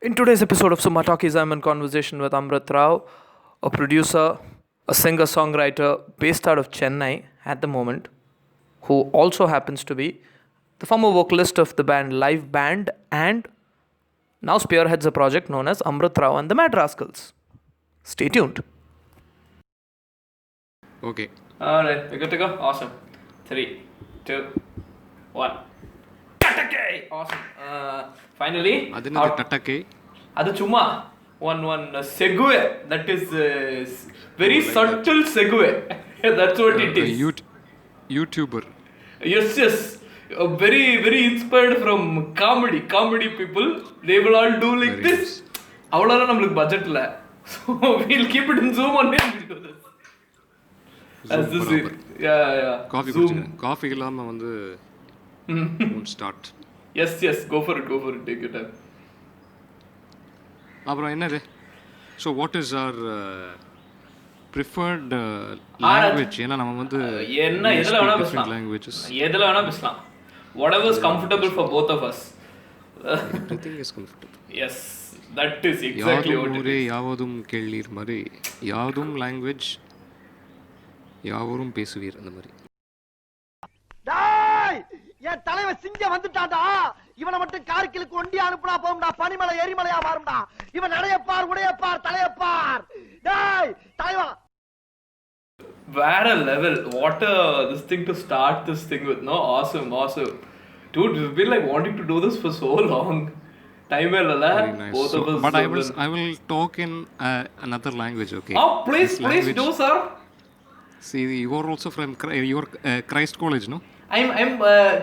In today's episode of Summa Talkies, I'm in conversation with Amrit Rao, a producer, a singer-songwriter based out of Chennai at the moment, who also happens to be the former vocalist of the band Live Band and now spearheads a project known as Amrit Rao and the Mad Rascals. Stay tuned. Okay. Alright, we're good to go? Awesome. 3, 2, 1. Tatake! Awesome. Finally. Adinadu tatake. Adu chumma. One segue. That is very subtle segue. That's what it is. YouTuber. Yes. Very inspired from comedy people. They will all do like Very this. Avladha namakku budget illa. So we'll keep it in Zoom only and we'll do this. As this is. Yeah. Coffee Zoom. குடிச்சேன். Coffee இல்லாம வந்து won't start. Yes. Go for it. Take your time. அப்புறம் என்னது? So what is our preferred language? ஏன்னா நம்ம வந்து என்ன எதுல வேணா பேசலாம். languages. எதுல வேணா பேசலாம். Whatever is comfortable for both of us. Everything is comfortable. Yes, that is exactly what it is. யாவதும் கேளீர் மாதிரி யாவதும் language யாவரும் பேசுவீர் அந்த மாதிரி. டேய் என் தலைவன் சிங்கம் வந்துட்டான்டா. இவனை மட்டும் கார்கிலுக்கு ஒண்டி அனுப்புனா போகும்டா. பனிமலை எரிமலையா மாறும்டா. இவன் நடையப்பார் உடையப்பார் தலையப்பார். டேய் தலைவா Where a level, what a this thing to start this thing with, no? Awesome. Dude, we've been like wanting to do this for so long. Time illa, Nice. both So, of us. but I will talk in another language, okay? Oh, please do, sir. See, you are also from Christ College, no? I'm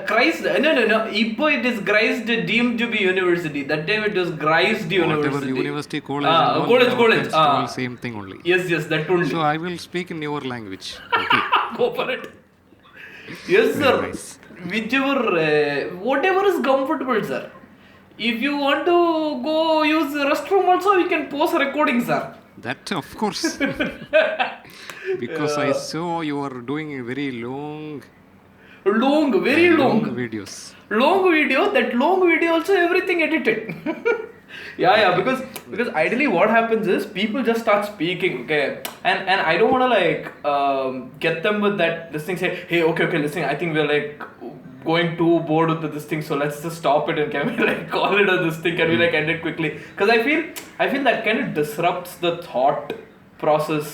Christ. No. Ipo it is Christ deemed to be university. That time it was Christ University. Whatever university, college, college. All same thing only. Yes, that only. So I will speak in your language. Okay. Go for it. Yes, sir. Nice. Whichever, whatever is comfortable, sir. If you want to go use the restroom also, we can post a recording, sir. That of course. Because I saw you are doing a very Very long videos. Long video. That long video also everything edited. Yeah. Because ideally what happens is people just start speaking, okay, and I don't want to like get them with that this thing. Say, hey, okay, listen. I think we're like going too bored with this thing, so let's just stop it and can we like call it this thing? Can we like end it quickly? Because I feel that kind of disrupts the thought process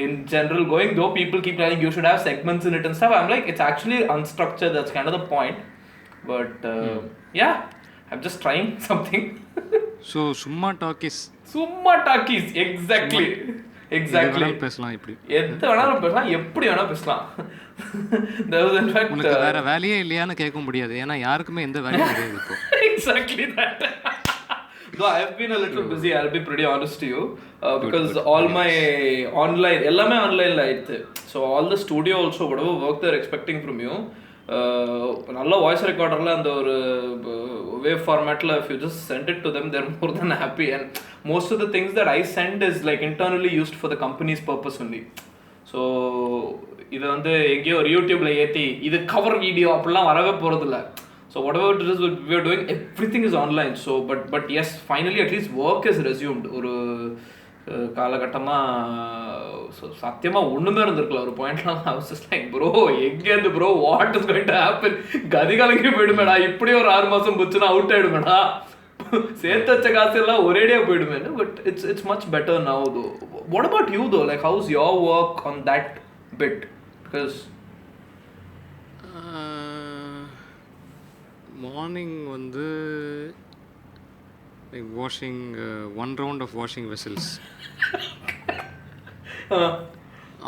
in general going, though people keep telling you should have segments in it and stuff. I'm like, it's actually unstructured. That's kind of the point. But yeah, I'm just trying something. So Summa Talkies. Exactly. பேசலாம் இப்படி. எது வேணாலும் பேசலாம், எப்படி வேணா பேசலாம். There was in fact உங்களுக்கு வேற வேலையே இல்லையான்னு கேட்க முடியாது. ஏன்னா யாருக்குமே எந்த வேலையும் கிடையாது இப்போ. Exactly that. Though I have been a little busy, I'll be pretty honest to you, because all my online, எல்லாமே ஆன்லைன்ல ஆயிடுச்சு. So all the studio also, whatever work they're expecting from you, நல்ல வாய்ஸ் ரெக்கார்டர்ல அந்த ஒரு wave formatல if you just send it to them, they're more than happy, and most of the things that I send is like internally used for the company's purpose only. So இது வந்து எங்கேயோ ஒரு யூடியூப்ல ஏற்றி இது cover video அப்படிலாம் வரவே போகிறதில்ல. So whatever it is we are doing, everything is online. So but yes, finally at least work is resumed. ஒரு காலகட்டமாக சத்தியமாக ஒன்றுமே இருந்திருக்கல. ஒரு பாயிண்ட்லாம் I was just like, bro, எங்கேருந்து bro, what is going to happen? கதி கலங்கி போயிடுமேடா, இப்படி ஒரு 6 மாதம் போச்சுன்னா அவுட் ஆகிடுமேடா, சேர்த்து வச்ச காசு எல்லாம் ஒரேடியாக போயிடுமேன்னு. But it's much better now though. What about you though? Like how's your work on that bit? Because morning வந்து like washing one round of washing vessels.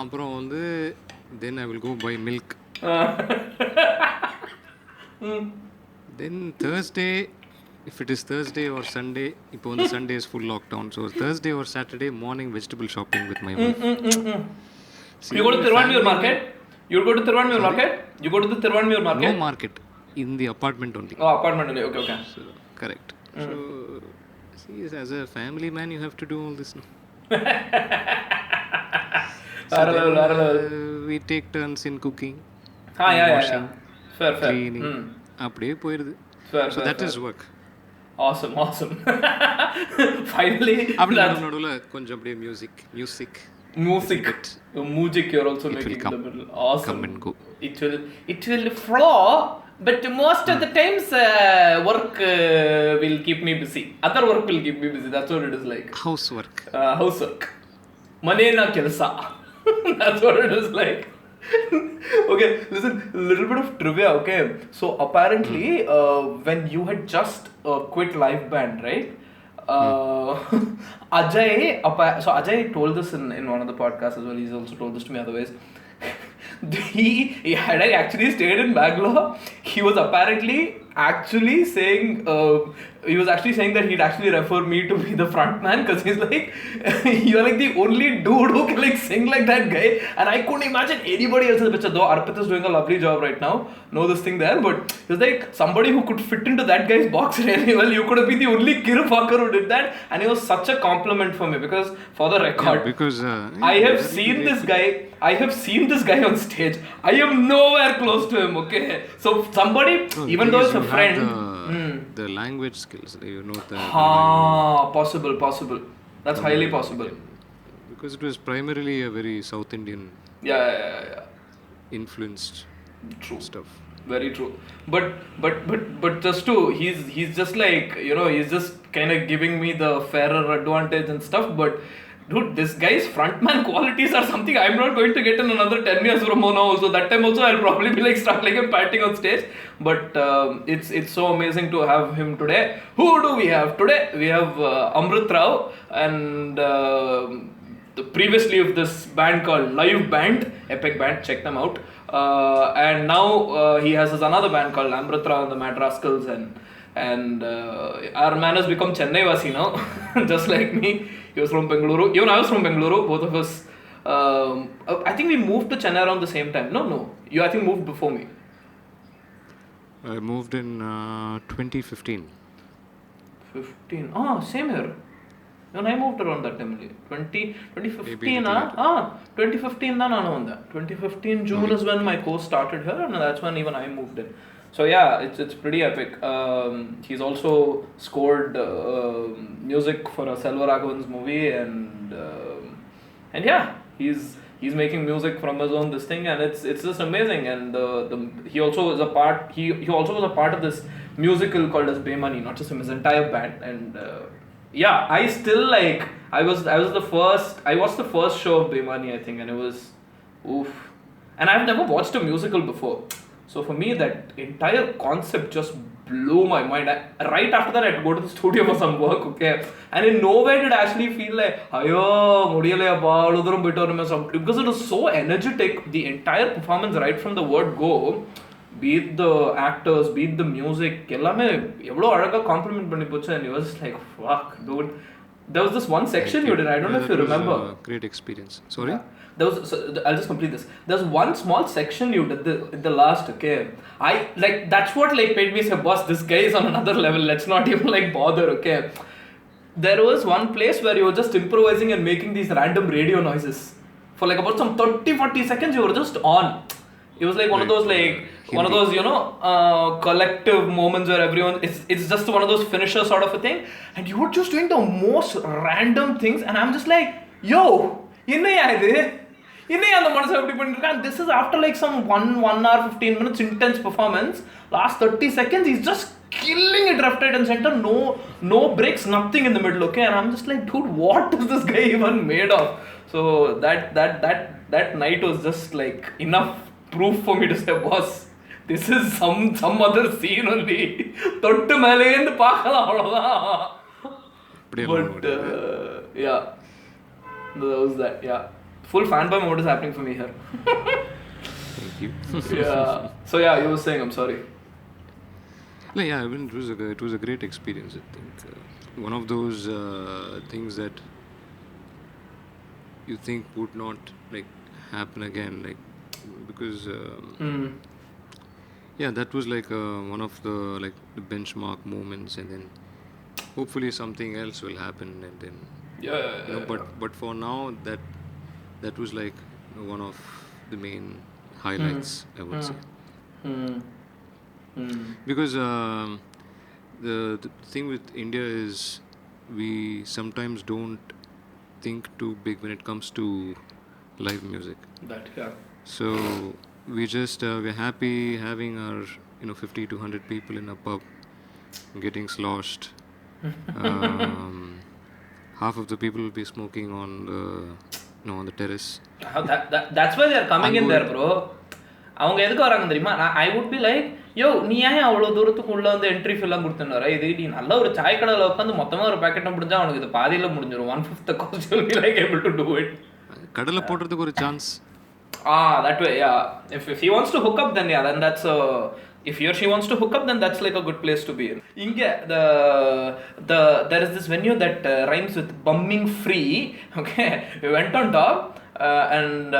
அப்புறம் வந்து then I will go buy milk. Then Thursday, if it is Thursday or Sunday, இப்போ வந்து Sunday is full lockdown, so Thursday or Saturday morning vegetable shopping with my wife. You go to Tiruvallur market? You go to the Tiruvallur market? No market. In the apartment only. Oh, apartment only. Okay. So, correct. So, see, as a family man, you have to do all this now. We take turns in cooking. Yeah. Fair. Cleaning. அப்படியே போயிருது. So that is work. Awesome. Finally, அப்படி that's நடுவில் கொஞ்சம் அப்படியே music music you're also It will making in come. the middle. Awesome. Come and go. It will flow, but most of the times work will keep me busy. Other work will keep me busy. That's what it is like. housework. Housework. Manena kelsa. That's what it is like. Okay, listen, a little bit of trivia, okay? So apparently, when you had just quit live band, right? Ajay, so Ajay told this in one of the podcasts as well. He's also told this to me otherwise. he had actually stayed in Bangalore. He was actually saying that he'd actually refer me to be the front man because he's like, you're like the only dude who can like sing like that guy, and I couldn't imagine anybody else in the picture. Though Arpit is doing a lovely job right now, know this thing there, but he was like somebody who could fit into that guy's box really well. You could have been the only Kiru fucker who did that, and it was such a compliment for me because for the record, Because I have seen this guy on stage. I am nowhere close to him, okay? So somebody, even though it's a friend, the language skills, you know the possible. That's highly possible. because it was primarily a very South Indian Yeah. influenced True. stuff. Very true. But just to he's just like, you know, he's just kind of giving me the fairer advantage and stuff. But dude, this guy's frontman qualities are something I'm not going to get in another 10 years from now. Also, that time also I'll probably be like struggling and panting on stage. But it's so amazing to have him today. Who do we have today? We have Amrit Rao and the previously of this band called Live Band, epic band. Check them out. And now he has his another band called Amrit Rao and the Mad Rascals, and our man has become Chennai Vasi now, just like me. He was from Bengaluru. Even I was from Bengaluru. Both of us. I think we moved to Chennai around the same time. No. You I think moved before me. I moved in 2015. 15. Same here. When I moved around that time only. 2015. Maybe 2015 da nanu vanda. 2015 June is when my course started here, and that's when even I moved in. So yeah, it's pretty epic. He's also scored music for a Selva Raghavan's movie, and yeah, he's making music from his own this thing, and it's just amazing. And he also was a part. He also was a part of this musical called as Bemani, not just him, his entire band. And yeah, I still like. I watched the first show of Bemani, I think, and it was oof. And I've never watched a musical before. So for me, that entire concept just blew my mind. Right after that, I had to go to the studio for some work, okay? And in nowhere did I actually feel like, because it was so energetic, the entire performance, right from the word go, be it the actors, be it the music, எல்லாமே எவ்வளோ அழகா complement பண்ணி போச்சு. And it was just like, fuck, dude. There was this one section you did, I don't know if you remember. Great experience. Sorry? Yeah. I'll just complete this. There's one small section you did the last, okay? I like that's what like made me say, boss, this guy is on another level. Let's not even like bother, okay? There was one place where you were just improvising and making these random radio noises for like about some 30-40 seconds. You were just on. It was like one of those you know collective moments where everyone it's just one of those finisher sort of a thing, and you were just doing the most random things, and I'm just like, yo, என்னையா இது இன்னையா அந்த மனசை எப்படி பண்ணிருக்கான். This is after like some 1 hour 15 minutes intense performance. Last 30 seconds he's just killing it left, right and center. No breaks, nothing in the middle, okay? And I'm just like, dude, what is this guy even made of? So that night was just like enough proof for me to say, boss, this is some other scene only. தொட்டு மேலேந்து பார்க்கலாம் அவ்வளவுதான். But yeah, that was that. Yeah, full fanboy mode is happening for me here. Thank you. Yeah. So yeah, you were saying, I'm sorry. No, yeah, I mean, it was a great experience. I think one of those things that you think would not like happen again, like because yeah, that was like one of the like the benchmark moments, and then hopefully something else will happen, and then but for now that was like one of the main highlights, I would say. Because the thing with India is we sometimes don't think too big when it comes to live music. That, yeah. So we just we're happy having our 50 to 100 people in a pub getting sloshed. Half of the people will be smoking on the terrace. That's why they are coming in there, bro. அவங்க எதுக்கு வராங்க தெரியுமா? I would be like, யோ நீ ஏன் அவ்வளோ தூரத்துக்கு உள்ள வந்து என்ட்ரி ஃபீல்லாம் கொடுத்துன்னு வர? இது நீ நல்ல ஒரு சாய் கடையில் உட்காந்து மொத்தமாக ஒரு பேக்கெட்டை முடிஞ்சா அவனுக்கு இது பாதியில் முடிஞ்சிடும். 1/5 cost will be like able to do it. கடலை போடுறதுக்கு ஒரு chance. That way, yeah. If he wants to hook up, then yeah, then that's if he or she wants to hook up, then that's like a good place to be in. Inge, there is this venue that rhymes with bumming free. Okay, we went on top and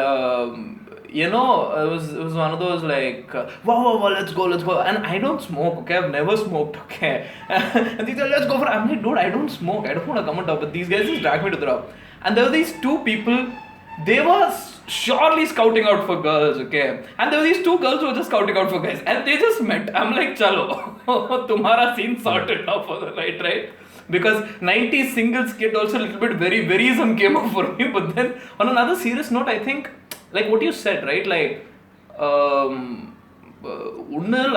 it was one of those like wow, let's go, and I don't smoke. Okay, I've never smoked. Okay, and they said let's go for it. I'm like, dude, I don't smoke. I don't want to come on top, but these guys just dragged me to the top. And there were these two people. They were surely scouting out for girls, okay? And there were these two girls who were just scouting out for guys. And they just met. I'm like, chalo, tumhara scene sorted now for the night, right? Because 90s singles kid also a little bit very verism came up for me. But then on another serious note, I think, like what you said, right? Like,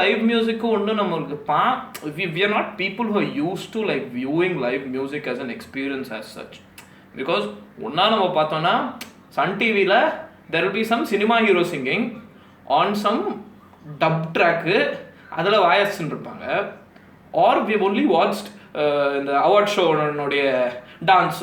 live music, we are not people who are used to like viewing live music as an experience as such. Because Sun TV la there will be some cinema hero singing on some dub track adala voice irupanga, or we have only watched the award show nodiya dance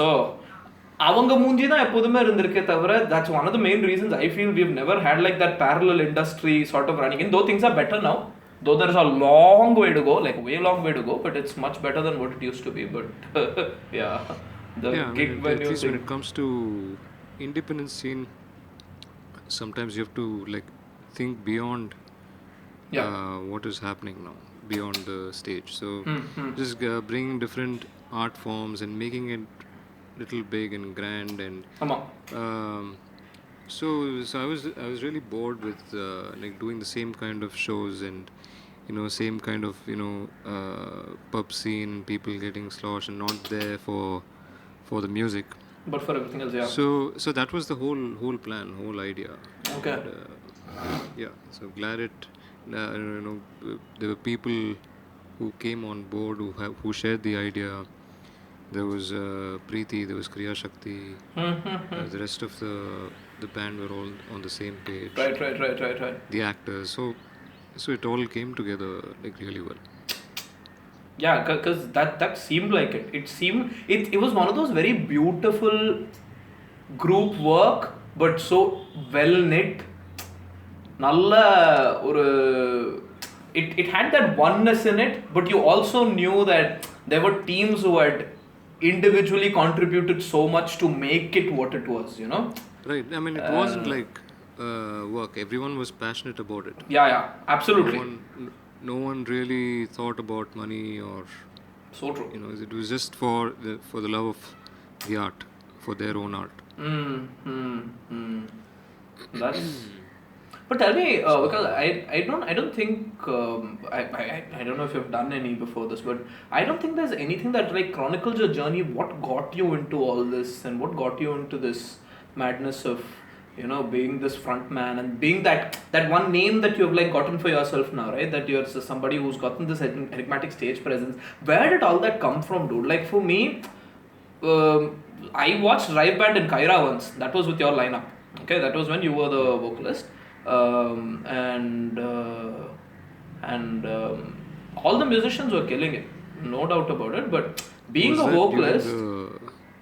avanga moonji da eppodume irundirukke thavara. That's one of the main reasons I feel we have never had like that parallel industry sort of running in, though things are better now, though there is a long way to go, like way long way to go, but it's much better than what it used to be. But yeah, the gig venue, at least when it comes to independent scene, sometimes you have to like think beyond what is happening now, beyond the stage. So just bringing different art forms and making it little big and grand, and so I was really bored with like doing the same kind of shows and same kind of pub scene, people getting sloshed and not there for the music, but for everything else. Yeah, so that was the whole plan, whole idea. Okay. And, so glad it there were people who came on board who shared the idea. There was Preeti, there was Kriya Shakti, the rest of the band were all on the same page. Right. The actors, so it all came together like really well. Yeah, because that seemed like it. It was one of those very beautiful group work, but so well knit. Nalla it had that oneness in it, but you also knew that there were teams who had individually contributed so much to make it what it was, Right. I mean, it wasn't like work. Everyone was passionate about it. Yeah, absolutely. No one really thought about money or so true. It was just for the love of the art, for their own art. That's. But tell me, because I don't think I don't know if you've done any before this, but I don't think there's anything that like chronicles your journey. What got you into all this, and what got you into this madness of being this front man and being that one name that you've like gotten for yourself now, right? That you're somebody who's gotten this enigmatic stage presence. Where did all that come from, dude? Like for me, I watched Rive Band in Kaira once. That was with your lineup. Okay, that was when you were the vocalist. And all the musicians were killing it, no doubt about it. But being a vocalist,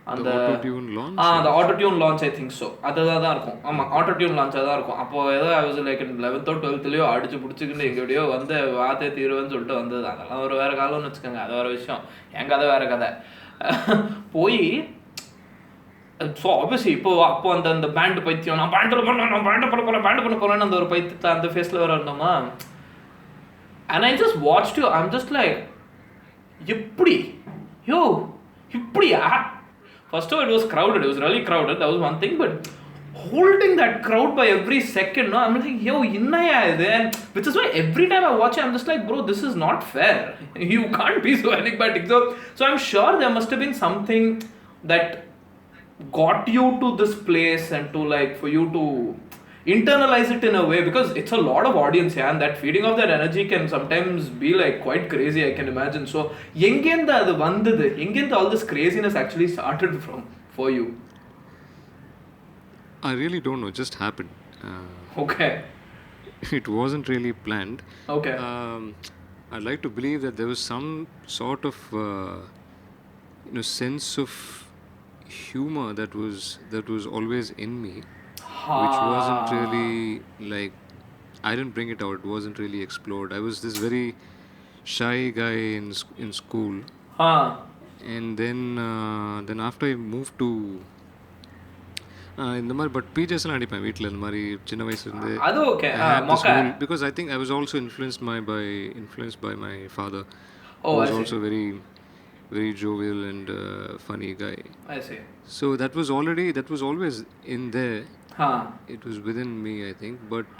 the auto-tune launch? The auto-tune launch, I think so. அதுதான் இருக்கும். ஆமா, auto-tune launch தான் இருக்கும். அப்போ ஏதோ I was like in 11th or 12th அடிச்சு பிடிச்சிக்கிட்டு எங்கேயோ வந்து வார்த்தை தீருவேன்னு சொல்லிட்டு வந்தது. அதெல்லாம் ஒரு வேற காலம்னு வச்சுக்கோங்க, அது வேற விஷயம். என் கதை வேற கதை. போய் ஸோ ஆப்வியஸ்லி அப்போ அந்த பேண்ட் பைத்தியம், நான் பேண்ட் பண்ண போறேன்னு அந்த ஒரு பைத்தியத்தை அந்த ஃபேஸில் வேற இருந்தோமா. And I just watched you. I'm just like, இப்படியா? First of all, it was crowded. It was really crowded. That was one thing. But holding that crowd by every second. No, I'm like, yo, innaya idu? And which is why every time I watch it, I'm just like, bro, this is not fair. You can't be so enigmatic. So I'm sure there must have been something that got you to this place and to like for you to internalize it in a way, because it's a lot of audience, yeah, and that feeding of that energy can sometimes be like quite crazy, I can imagine. So engenda adu vandadu, engenda all this craziness actually started from for you? I really don't know. It just happened. Okay. It wasn't really planned. Okay. I'd like to believe that there was some sort of sense of humor that was always in me, which wasn't really like, I didn't bring it out. It wasn't really explored. I was this very shy guy in school, and then after I moved to இந்த மாதிரி but பீச்சர்ஸ்லாம் அடிப்பேன் வீட்டில். இந்த மாதிரி சின்ன வயசுலேருந்து அது okay. Because I think I was also influenced by my father. Oh, who I was see. also very very jovial and funny guy. I see. So that was always in there. It was within me, I think, but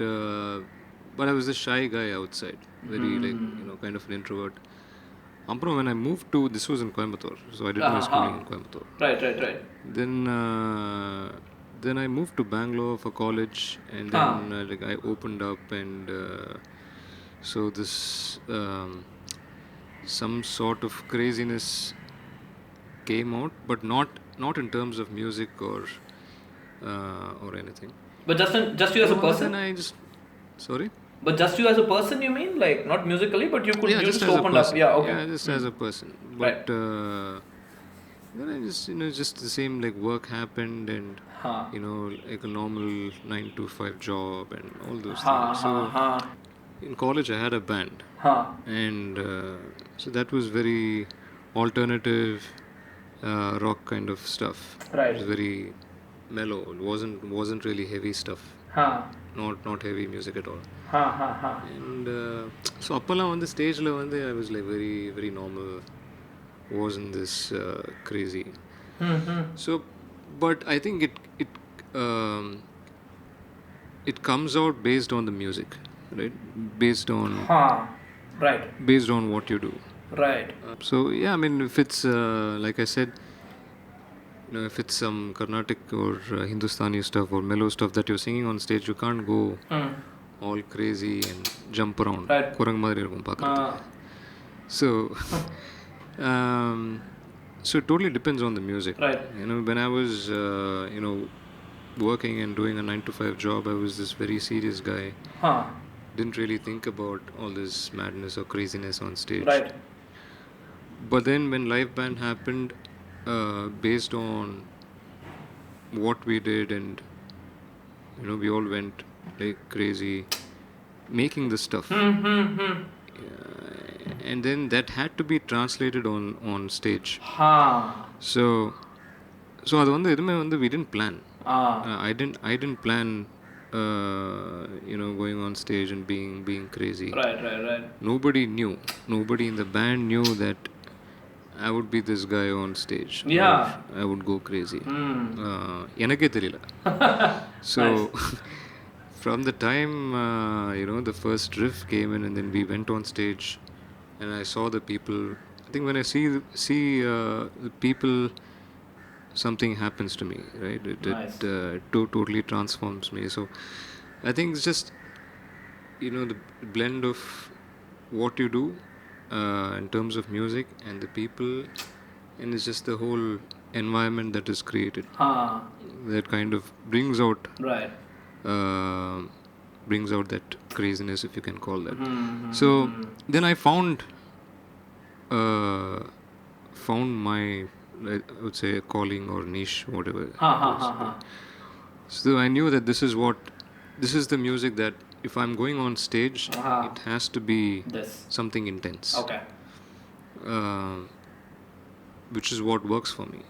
I was a shy guy outside, very like kind of an introvert. Ampram, when I moved to, this was in Coimbatore, so I did my schooling in Coimbatore. Right. Then I moved to Bangalore for college, and then like I opened up, and so this some sort of craziness came out, but not in terms of music or anything. But just you as a person? Then I just, sorry? But just you as a person, you mean? Like, not musically, but you could Yeah, you just just as a opened up. person. Yeah, okay. Yeah, just as a person. But then I just, just the same, like, work happened, and like a normal 9 to 5 job and all those things. So in college I had a band, and so that was very alternative rock kind of stuff. Right. It was very mellow. It wasn't really heavy stuff. Not heavy music at all. And so அப்பெல்லாம் வந்து ஸ்டேஜில் வந்து I was like very very normal. Wasn't this crazy. So but I think it comes out based on the music, right? Based on what you do. Right. So yeah, I mean, if it's like I said, if it's some Carnatic or Hindustani stuff or mellow stuff that you're singing on stage, you can't go all crazy and jump around. Right. Kurang madri irukum paakradhukku. So so it totally depends on the music. Right. When I was working and doing a 9 to 5 job, I was this very serious guy. Didn't really think about all this madness or craziness on stage. Right. But then when live band happened, based on what we did, and we all went like crazy making the stuff. And then that had to be translated on stage. So அது வந்து எதுவுமே வந்து we didn't plan. I didn't plan going on stage and being crazy. Right. Nobody in the band knew that I would be this guy on stage. Yeah. I would go crazy. எனக்கே தெரியல. So from the time the first riff came in, and then we went on stage, and I saw the people. I think when I see the people, something happens to me, right? It totally transforms me. So I think it's just the blend of what you do in terms of music and the people, and it's just the whole environment that is created that kind of brings out that craziness, if you can call that. So then I found my, I would say, calling or niche, whatever. So I knew that this is the music that if I'm going on stage, it has to be something intense. Okay. Which is what works for me.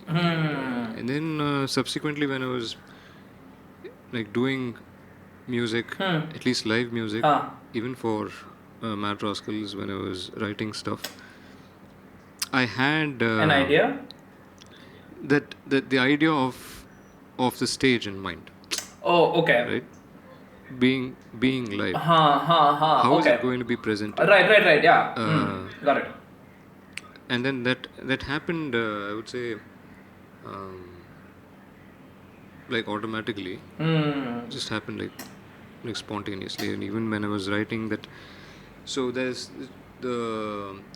And then subsequently, when I was like doing music, at least live music, even for Mad Rascals, when I was writing stuff, I had an idea that the idea of the stage in mind. Oh, okay. right? Being live. How Okay. is it going to be presented? Right. Yeah. Got it. And then that happened, I would say, um, like automatically. Just happened like spontaneously. And even when I was writing that, so there's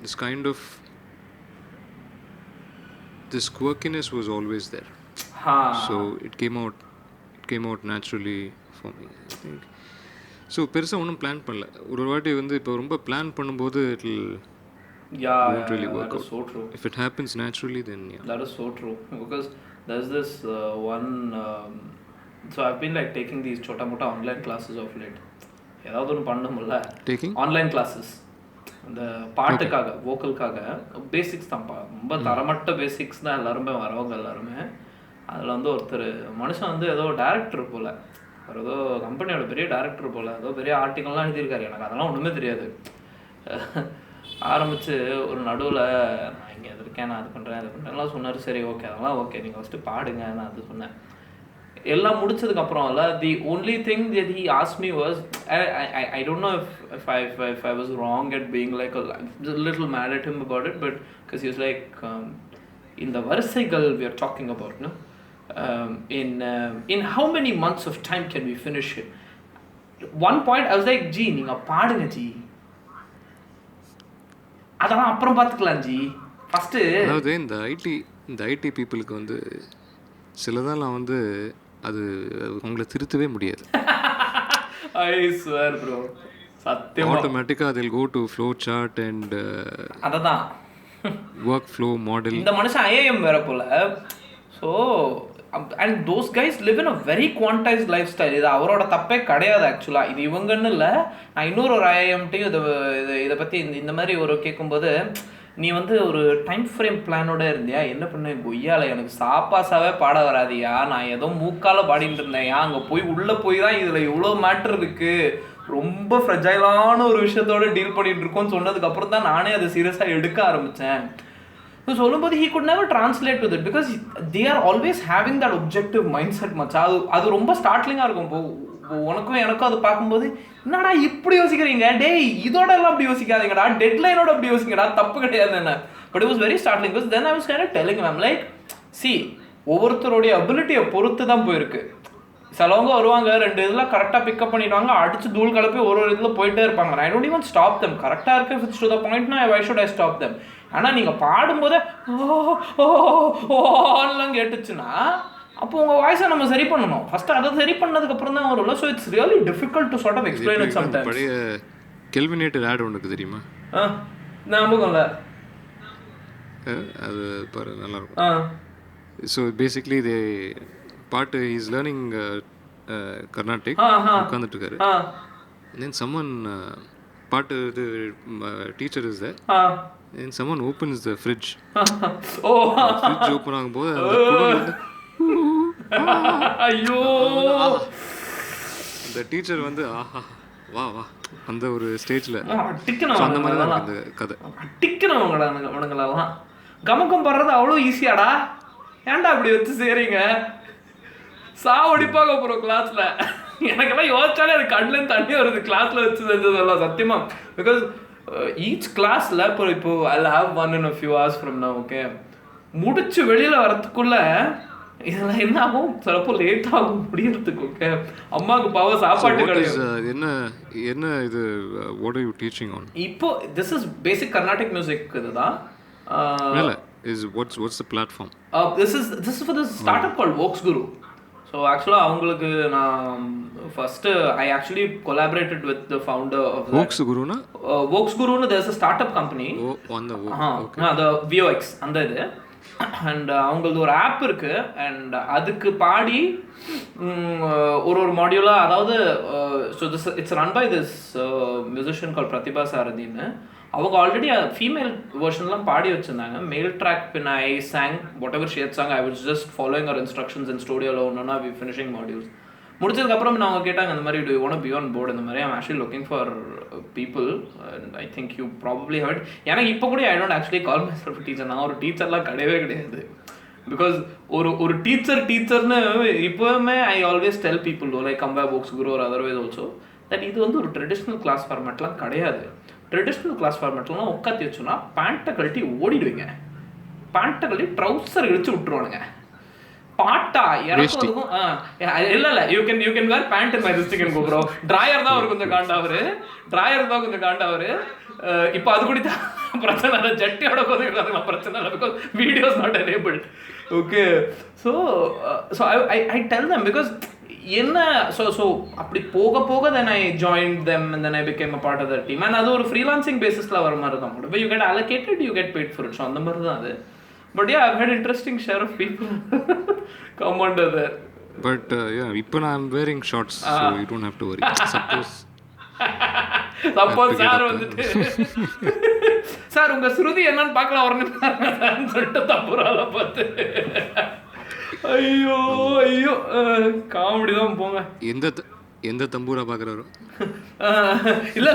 this kind of this quirkiness was always there. So it came out naturally for me, I think. So பெருசாக ஒன்றும் plan பண்ணல. ஒரு வாட்டி வந்து இப்போ ரொம்ப plan பண்ணும்போது it will won't really work that out. is so true. If it happens naturally, then yeah. That is so true, because there's this one so I've been like taking these chota mota online classes of late. ஏதாவது ஒன்று பண்ணணும்ல, Taking online classes அந்த பாட்டுக்காக வோக்கலுக்காக basics தான்ப்பா, ரொம்ப தரமட்ட basics தான் எல்லாருமே வரவங்க எல்லாருமே. அதில் வந்து ஒருத்தர் மனுஷன் வந்து ஏதோ டேரக்டர் போல், அவர் ஏதோ கம்பெனியோட பெரிய டேரக்டர் போல், ஏதோ பெரிய ஆர்டிக்கல்லாம் எழுதியிருக்காரு. எனக்கு அதெல்லாம் ஒன்றுமே தெரியாது. ஆரம்பித்து ஒரு நடுவில் நான் இங்கே இருக்கேன், நான் அது பண்ணுறேன்லாம் சொன்னார். சரி ஓகே, அதெல்லாம் ஓகே, நீங்கள் ஃபஸ்ட்டு பாடுங்க, நான் அது சொன்னேன். எல்லாம் முடிச்சதுக்கப்புறம் இல்லை, the only thing that he asked me was, I don't know if I was wrong at being like a little mad at him about it, but because he was like, இந்த வரிசைகள் we are talking about, no? In how many months of time can we finish it? One point I was like, G நீங்கள் பாடுங்க G, அதெல்லாம் அப்புறம் பார்த்துக்கலாம் G, first. அதாவது இந்த ID பீப்புளுக்கு வந்து சிலதெல்லாம் வந்து அது அவங்கள திருத்தவே முடியாது. I swear bro, சத்தியமா ஆட்டோமேட்டிக்காக அதில் go to flow chart and அததான் ஒர்க் ஃப்ளோ மாடல். இந்த மனுஷன் ஐஏஎம் வேற போல. So and those guys live in a very quantised life style. இது அவரோட தப்பே கிடையாது ஆக்சுவலாக. இது இவங்கன்னு இல்லை, நான் இன்னொரு ஒரு ஐஏஎம்ட்டையும் இதை பற்றி இந்த மாதிரி ஒரு கேட்கும்போது, நீ வந்து ஒரு டைம் ஃப்ரேம் பிளானோட இருந்தியா, என்ன பண்ண கொய்யால எனக்கு சாப்பாசாவே பாட வராதியா, நான் ஏதோ மூக்கால பாடிட்டு இருந்தேன், அங்கே உள்ளே போய் தான் இதில் இவ்வளோ மேட்ரு இருக்குது, ரொம்ப ஃப்ரெஜைலான ஒரு விஷயத்தோட டீல் பண்ணிட்டு இருக்கோன்னு சொன்னதுக்கப்புறம் தான் நானே அதை சீரியஸாக எடுக்க ஆரம்பித்தேன். ஸோ சொல்லும்போது he could never translate with it because they are always having that objective mindset மச்சா. அது ரொம்ப ஸ்டார்ட்லிங்காக இருக்கும். இப்போ உனக்கும் எனக்கும் அதை பார்க்கும்போது, என்னடா இப்படி யோசிக்கிறீங்க, டேய் இதோட எல்லாம் அப்படி யோசிக்காதீங்கடா, டெட்லைனோட அப்படி யோசிங்கடா, தப்பு கிடையாது என்ன. But it was very startling because then I was kind of telling ma'am like, see ஒவ்வொருத்தருடைய அபிலிட்டியை பொறுத்து தான் போயிருக்கு. சிலவங்க வருவாங்க, 2 இதில் கரெக்டாக பிக்கப் பண்ணிடுவாங்க, அடிச்சு தூள் கலப்பி ஒரு இதில் போயிட்டே இருப்பாங்க. I don't even stop them. கரெக்டாக இருக்கு ஃபிட்ஸ் டு த பாயிண்ட்னா why should I stop them. ஆனால் நீங்கள் பாடும்போதே ஓலாம் கேட்டுச்சுன்னா அப்போ உங்கள் வாய்ஸை நம்ம சரி பண்ணணும். ஃபஸ்ட்டு அதை சரி பண்ணதுக்கப்புறம் தான் வரும்ல. So it's really difficult to sort of explain it sometimes. பழைய கெல்வினேட்டட் ஆட் ஒன்றுக்கு தெரியுமா? ஞாபகம்ல அது பாரு நல்லா இருக்கும். ஸோ பேசிக்லி இது பாட்டு இஸ் லேர்னிங் கர்நாடிக், உட்காந்துட்டு இருக்காரு. தென் சம்மன் பாட்டு இது teacher is there. And someone opens the fridge. Fridge open ஆகும்போது ஐயோ அந்த டீச்சர் வந்து ஆஹா வா வா அந்த ஒரு ஸ்டேஜ்ல அட்டிக்கணும். அந்த மாதிரி தான் இந்த கதை. அட்டிக்கணும் அவங்களெல்லாம். கமக்கம் படுறது அவ்வளோ ஈஸியாடா, ஏன்டா அப்படி வச்சு செய்றீங்க, சாவடிப்பாங்க அப்புறம் கிளாஸ்ல. எனக்கெல்லாம் யோசிச்சாலே அது கண்ணில் தண்ணி வருது கிளாஸ்ல வச்சு செஞ்சதெல்லாம் சத்தியமா. பிகாஸ் ஈச் கிளாஸில் இப்போ I'll have one in a few hours from now, okay, முடிச்சு வெளியில் வரத்துக்குள்ள இதெல்லாம் என்ன ஆகும், சிலப்போ லேட் ஆகும் முடியறதுக்கு. ஓகே, அம்மாவுக்கு பாவம் சாப்பாட்டு கிடையாது. என்ன இது what are you teaching on? இப்போ this is basic Carnatic music இதுதான். What's the platform? This is for this startup called Vox Guru. So actually அவங்களுக்கு நான் first I actually collaborated with the founder of Vox Guru-na? Vox Guru-nu there's a startup company. On the okay. The VOX அந்த இது. And அவங்களது ஒரு app இருக்கு. And அதுக்கு பாடி ஒரு மாடியூலாக, அதாவது so this it's run by this musician call Prathibha சாரதின்னு. அவங்க ஆல்ரெடி ஃபீமேல் வெர்ஷன்லாம் பாடி வச்சுருந்தாங்க. மேல் ட்ராக் பின் I sang whatever she had sung. I was just following her instructions in ஸ்டூடியோவில் ஒன்றுனா வி ஃபினிஷிங் மாடியூல்ஸ். முடிச்சதுக்கப்புறம் அவங்க கேட்டாங்க இந்த மாதிரி, do you want be on board, இந்த மாதிரி I'm actually looking for people and I think you probably heard. எனக்கு இப்போ கூட I don't actually call myself teacher. நான் ஒரு டீச்சர்லாம் கிடையவே கிடையாது. பிகாஸ் ஒரு டீச்சர்னு இப்போவுமே I always tell people like compare books guru ஒரு அதர்வைஸ் ஆல்சோ தட் இது வந்து ஒரு ட்ரெடிஷ்னல் கிளாஸ் ஃபார்மேட்லாம் கிடையாது. ட்ரெடிஷ்னல் கிளாஸ் ஃபார்மேட்லாம் உட்காந்து வச்சோன்னா பேண்ட்டை கழட்டி ஓடிடுவீங்க, பேண்ட்டை கழட்டி ட்ரௌசர் இழிச்சு விட்டுருவானுங்க. பாட்டா இறக்குறதுக்கும் இல்ல you can wear band in my wrist can go bro. Drawer தான் அவர் கொஞ்சம் காண்டாவரு. இப்போ அது கூட பிரச்சனை இல்லை, ஜட்டியோட கொதுக்கலாம் பிரச்சனை இல்லை, பிகாஸ் videos not enabled. Okay, so I tell them because என்ன ஸோ அப்படி போக போக then I join them and then I became a part of the team. And அது ஒரு ஃப்ரீலான்சிங் பேசிஸில் வர மாதிரி தான் கூட, you get allocated, you get paid for it. So அந்த மாதிரி தான் அது. But yeah, I've had interesting share of people come under there. But yeah, இப்போ I'm wearing shorts, so you don't have to worry. Suppose sir வந்துட்டு sir உங்க ஸ்ருதி என்னன்னு பார்க்கலாம் வரணும்னு சொல்லிட்டு தப்புறால பார்த்து ஐயோ காமெடி தான் போங்க. எந்த தம்பூரா பார்க்குறாரோ இல்ல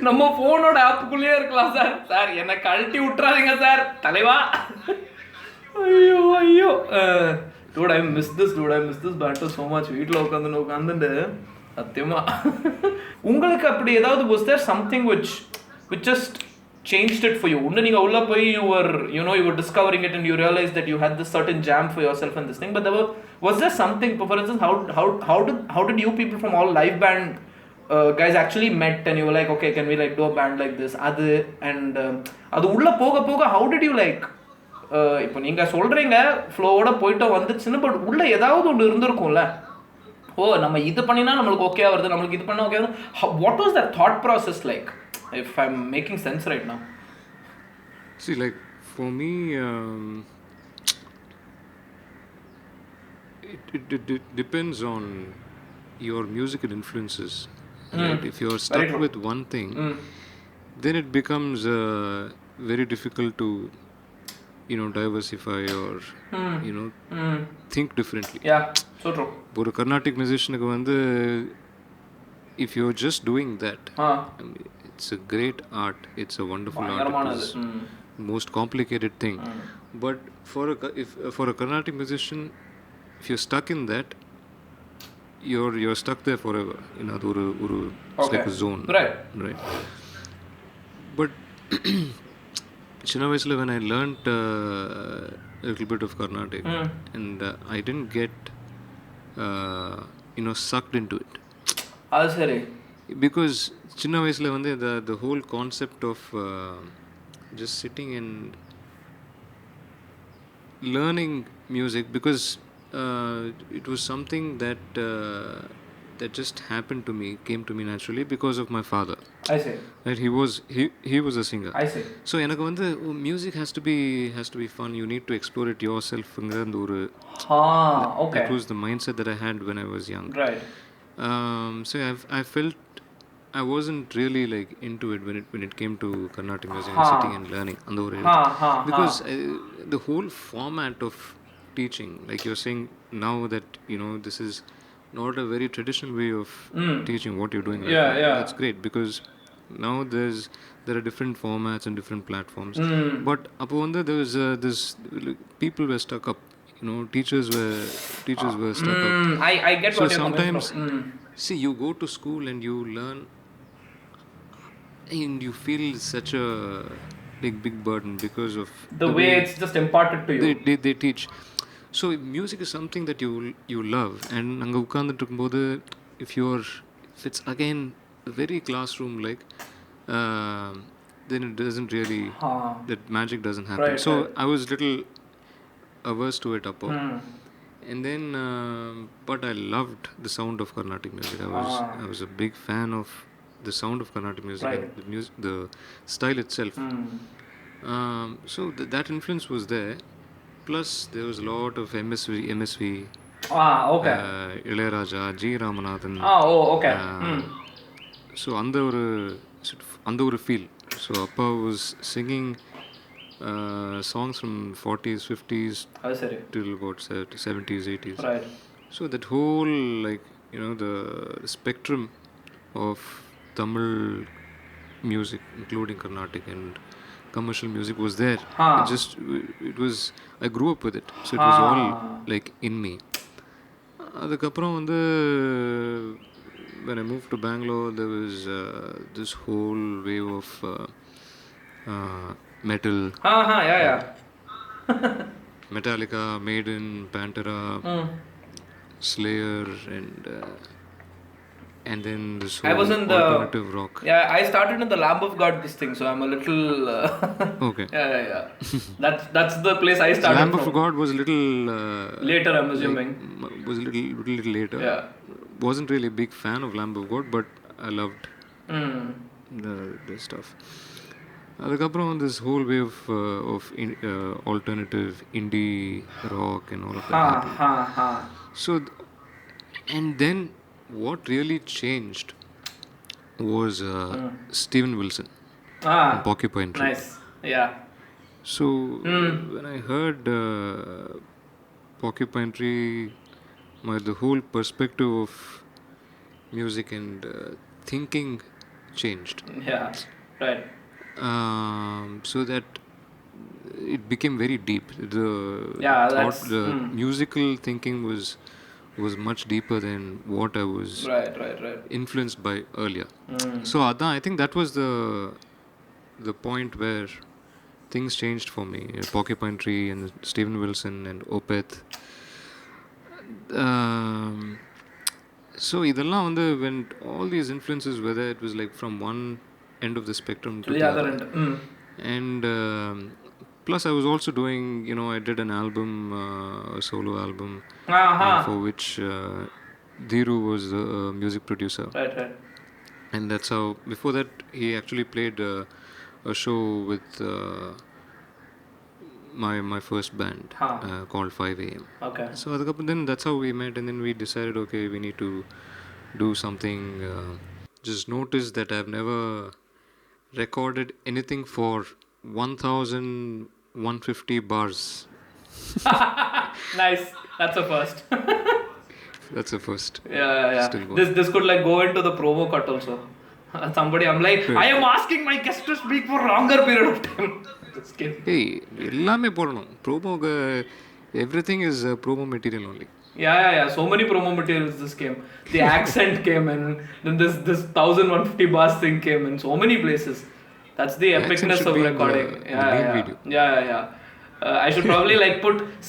நம்ம போனோட ஆப்புக்குள்ளேயே இருக்கலாம் சார் என்னை கழட்டி விட்டுறாதீங்க சார் தலைவா. ஐயோ dude, I miss this banter so much. வீட்டில் உட்காந்துட்டு சத்தியமா. உங்களுக்கு அப்படி ஏதாவது was there something which just changed it for you? ஒன்று நீங்கள் உள்ள போய் you were discovering it and you realized that you had this certain jam for yourself and this thing, but was there something, for instance, how did you people from all live band guys actually met and you were like, okay, can we like do a band like this? அது and அது உள்ள போக how did you like இப்போ நீங்கள் சொல்கிறீங்க ஃப்ளோவோட போயிட்டு வந்துச்சுன்னு, but உள்ள ஏதாவது ஒன்று இருந்திருக்கும்ல, நம்ம இது பண்ணினா நம்மளுக்கு ஓகே வருது, நம்மளுக்கு இது பண்ணால் ஓகே வருது. What was that thought process like, if I'm making sense right now? See, like for me, it depends on your musical influences. Right? If you're stuck with one thing, then it becomes very difficult to diversify or think differently. Yeah, so true. ஒரு கர்நாடிக் மியூசிஷியனுக்கு வந்து if you're just doing that, it's a great art, it's a wonderful art, it's most complicated thing, but for a Carnatic musician, if you're stuck in that, you're stuck there forever. It's like a zone, right? But சின்ன வயசுல when I learnt a little bit of Carnatic, and I didn't get sucked into it. அது சரி. Because சின்ன வயசுல வந்து the whole concept of just sitting and learning music, because it was something that just happened to me, came to me naturally because of my father. I see. Right, he was a singer. I see. So எனக்கு வந்து music has to be fun, you need to explore it yourself. Okay. That was the mindset that I had when I was young. Right. So I felt I wasn't really like into it when it came to Carnatic music and sitting and learning and because the whole format of teaching, like you're saying now, that this is not a very traditional way of teaching what you're doing right now. That's great, because now there are different formats and different platforms. But appo vanda there was this people were stuck up, teachers were stuck up. I get what you're coming from. See, you go to school and you learn and you feel such a big burden because of the way it's just imparted to you. They teach. So music is something that you love, and anga ukandittu irukumbodhu, if it's again very classroom like, then it doesn't really, that magic doesn't happen. Right, so right. I was little averse to it appo. And then but I loved the sound of Carnatic music. I was a big fan of the sound of Carnatic music, right. and the style itself. So that influence was there. Plus there was a lot of MSV. Okay. Ilayaraja, G. Ramanathan. Okay. So அந்த ஒரு feel. So Appa was singing songs from 40s, 50s till about 70s, 80s. Right. So that whole the spectrum of Tamil music, including Carnatic and commercial music was there. Huh. It was, I grew up with it, so it was all like in me. அதுக்கப்புறம் வந்து when I moved to Bangalore, there was this whole wave of metal. Yeah. Metallica, Maiden, Pantera, Slayer, and then this whole I was in the alternative rock. Yeah, I started in the Lamb of God this thing, so I'm a little. Okay. Yeah. That's the place I started. Lamb of God was a little later, I'm assuming. Was a little later. Yeah. Wasn't really a big fan of Lamb of God, but I loved the stuff. அதுக்கப்புறம் this whole wave of alternative indie rock and all of that. So, and then what really changed was Steven Wilson and Porcupine Tree. Nice. Yeah. So when I heard Porcupine Tree, the whole perspective of music and thinking changed. Yeah. Right. So that it became very deep. The musical thinking was much deeper than what I was right. influenced by earlier. So I think that was the point where things changed for me. Porcupine Tree and Steven Wilson and Opeth. So இதெல்லாம் வந்து when all these influences were there, it was like from one end of the spectrum to the other end. And plus I was also doing, I did an album, a solo album, for which Dhiru was the music producer. Right. And that's how, before that he actually played a show with my first band called 5am. Okay. So then that's how we met, and then we decided, okay, we need to do something. Just noticed that I've never recorded anything for 1150 bars. Nice. That's a first. That's a first. Yeah. This could like go into the promo cut also. Somebody, I'm like, I am asking my guest to speak for longer period of time. Just kidding. Hey, எல்லாமே போடணும். Promo, everything is promo material only. Yeah. So many promo materials this came. The accent came in. Then this 1150 bars thing came in. So many places. That's the epicness of recording. Video. Yeah. I should probably like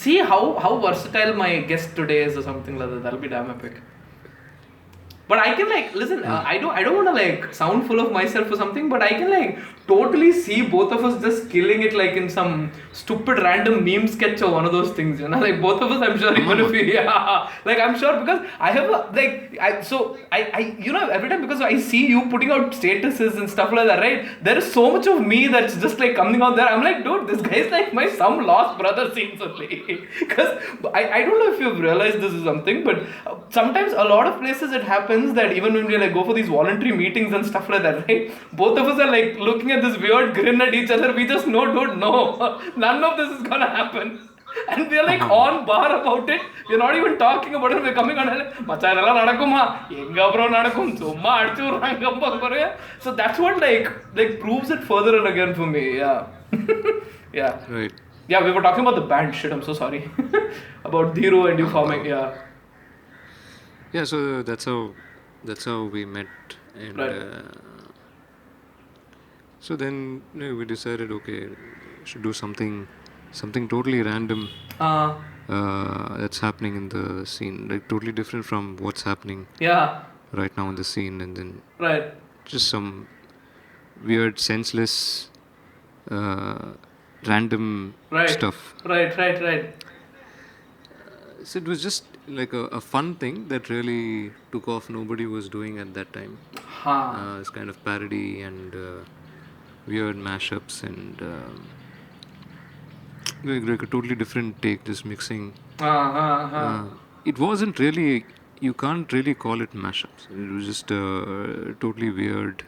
see how versatile my guest today is or something like that. That'll be damn epic. But I can like listen. I don't want to like sound full of myself or something. But I can like totally see both of us just killing it like in some stupid random meme sketch or one of those things. Like both of us. I'm sure even if like I'm sure because I have I every time because I see you putting out statuses and stuff like that, right? There is so much of me that's just like coming out there. I'm like, dude, this guy is like my some lost brother seems only. Because I don't know if you've realized this is something, but sometimes a lot of places it happens that even when we like go for these voluntary meetings and stuff like that, right? Both of us are like looking at this weird grin at each other. We just know, dude, no, none of this is gonna happen. And we're like on bar about it. We're not even talking about it. We're coming on and macha idella nadakuma enga bro nadakum summa adichu ranga pakkore. So that's what like proves it further and again for me. Yeah. Right. Yeah, we were talking about the band. Shit, I'm so sorry. About Dhiru and you forming. Yeah, so that's how we met, and so then we decided, okay, we should do something totally random that's happening in the scene, like totally different from what's happening right now in the scene, and then just some weird, senseless, random stuff. Right. So it was just like a fun thing that really took off. Nobody was doing at that time. This kind of parody and weird mashups and like a totally different take, just mixing. It wasn't really, you can't really call it mashups. It was just totally weird.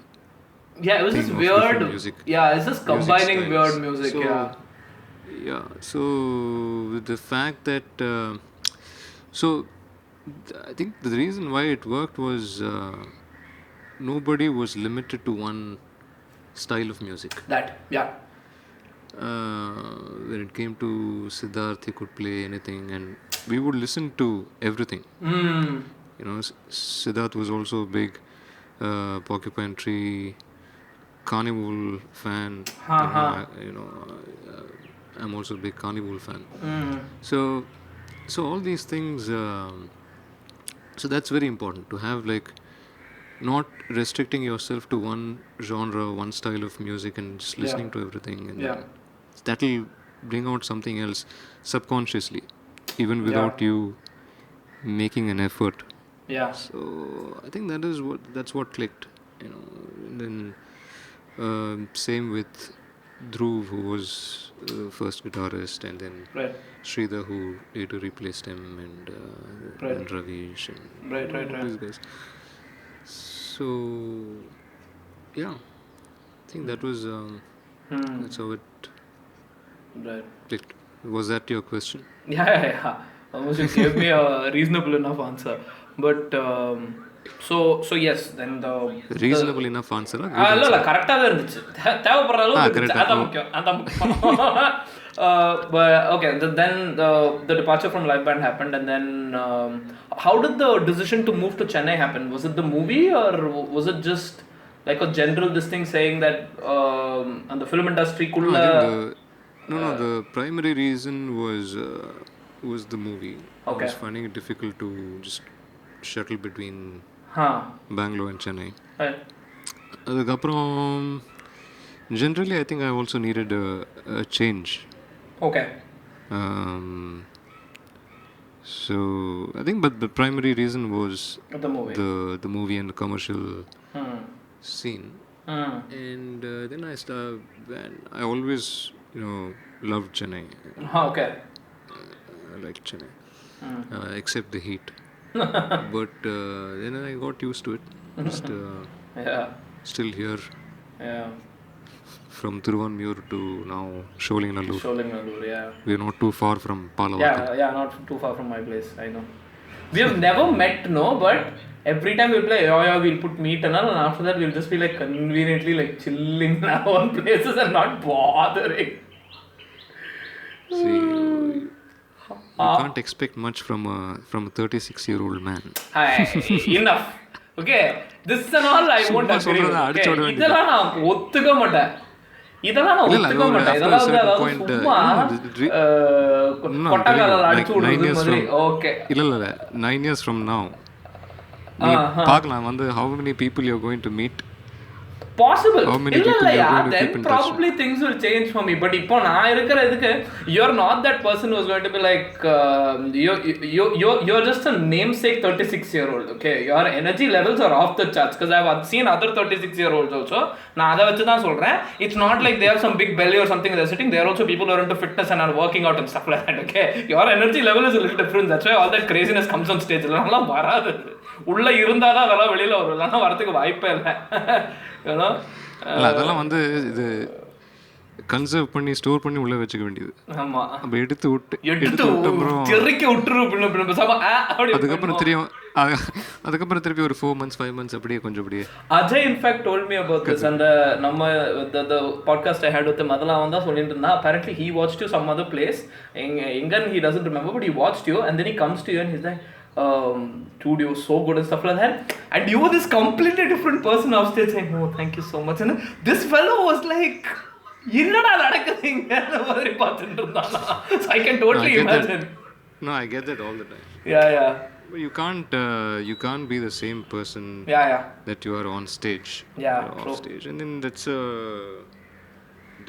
Yeah, it was just weird music. Yeah, it's just combining weird music. So with the fact that so I think the reason why it worked was nobody was limited to one style of music. when it came to Siddharth, he could play anything, and we would listen to everything. You know, Siddharth was also a big Porcupine Tree, Carnival fan. I'm also a big Carnival fan. So all these things. So that's very important to have, like, not restricting yourself to one genre, one style of music, and just listening to everything, and that'll bring out something else subconsciously, even without you making an effort. Yeah. So I think that's what clicked, you know. And then same with Dhruv, who was first guitarist, and then Sridhar, who later replaced him, and Ravish, and all these guys. So yeah, I think that was that's how it clicked. Was that your question? Yeah. Almost you gave me a reasonable enough answer. But so yes, then the reasonable enough answer. இல்ல கரெக்டா தான் இருந்துச்சு. தேவைப்படுற அளவுக்கு அதான் முக்கியம். But okay, then the departure from live band happened, and then how did the decision to move to Chennai happen? Was it the movie, or was it just like a general this thing saying that and the film industry kulla? No, the primary reason was the movie. I was finding it difficult to just shuttle between Bangalore and Chennai. அதுக்கப்புறம் generally I think I also needed a change. Okay. So I think, but the primary reason was the movie and the commercial scene. And then I always, loved Chennai. Okay. I liked Chennai, except the heat. But then I got used to it. Just still here. Yeah. From Thiruvanmiyur to now Sholinganallur. Yeah. We are not too far from Palavakkam. Yeah, not too far from my place. I know. We have never met, no, but every time we play, we'll put meet and all, and after that we'll just be like conveniently like chilling in our own places and not bothering. See, you can't expect much from a 36-year-old man. Hi, enough. Okay, this and all I won't agree. இதெல்லாம் நான் ஒத்துக்க மாட்டேன். இதெல்லாம் அடிச்சு விடுறது. Okay. இல்ல 9 years from now பார்க்கலாம் வந்து how many people you're going to meet. Possible. Then probably things will change for me. But இப்போ நான் இருக்கிற இதுக்கு you're not that person who's going to be like you're just a namesake 36-year-old. Okay, your energy levels are off the charts, because I've seen other 36-year-olds also. நான் அதை வச்சு தான் சொல்றேன். It's not like they have some big belly or something they're sitting. They are also people who are into fitness and are working out and stuff like that. Okay, your energy level is a little different. That's why all that craziness comes on stage. எல்லாம் வராது. உள்ள இருந்தாதான் அதெல்லாம் வெளியில வரும். இல்லைன்னா வரதுக்கு வாய்ப்பே இல்லை. அதெல்லாம் வந்து இது கன்சர்வ் பண்ணி ஸ்டோர் பண்ணி உள்ள வச்சுக்க வேண்டியது. ஆமா, அப்ப எடுத்து அதுக்கப்புறம் திருப்பி ஒரு 4 months 5 months அப்படியே கொஞ்சம் அப்படியே. Ajay in fact told me about this, and நம்ம the podcast I had with him அதெல்லாம் வந்து சொல்லிட்டு இருந்தா. Apparently he watched you some other place, எங்கன்னு he doesn't remember, but he watched you and then he comes to you and he's like, dude, you're so good and stuff like that, and you were this completely different person off stage saying, oh, thank you so much, and this fellow was like, என்னடா நடக்குதுங்க அந்த மாதிரி பார்த்துட்டு இருந்தானா. So I can totally imagine. No, I get that all the time. Yeah. But you can't be the same person that you are on stage. Off stage, and then that's a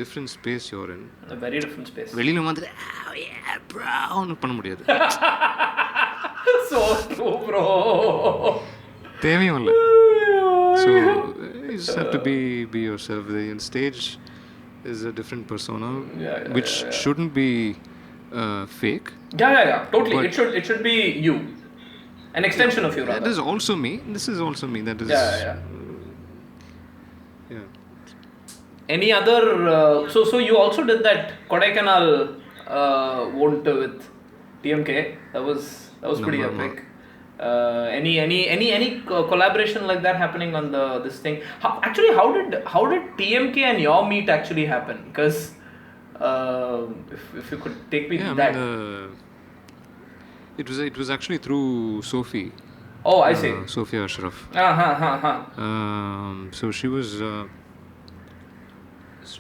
different space you're in. A very different space. வெளியில வந்து oh yeah bro ஒன்னு பண்ண முடியாது. So true bro. தேவையும் இல்லை. So you just have to be yourself. On stage is a different persona, which shouldn't be fake. Yeah. Totally. But it should be you. An extension of you, rather. That is also me. This is also me. That is. Yeah. Any other? So you also did that Kodaikanal vote with TMK. That was pretty epic. Any collaboration like that happening on this thing? How did TMK and your meet actually happen? Because If you could take me Yeah, I that. mean, it was actually through Sophie. Oh, I see. Sophia Ashraf. So she was. I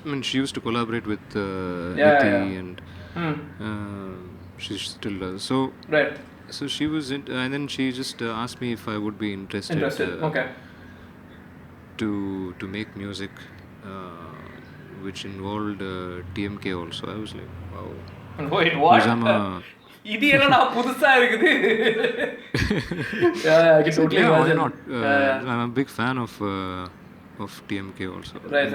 mean, she used to collaborate with Niti, and she still does. So, Right. so she was, and then she just asked me if I would be interested. Okay. To make music, which involved TMK also. I was like, wow. Wait, what? Because I'm a இது என்னடா புதுசா இருக்குது. Yeah, I can totally yeah, why imagine. not? I'm a big fan of TMK also. Right.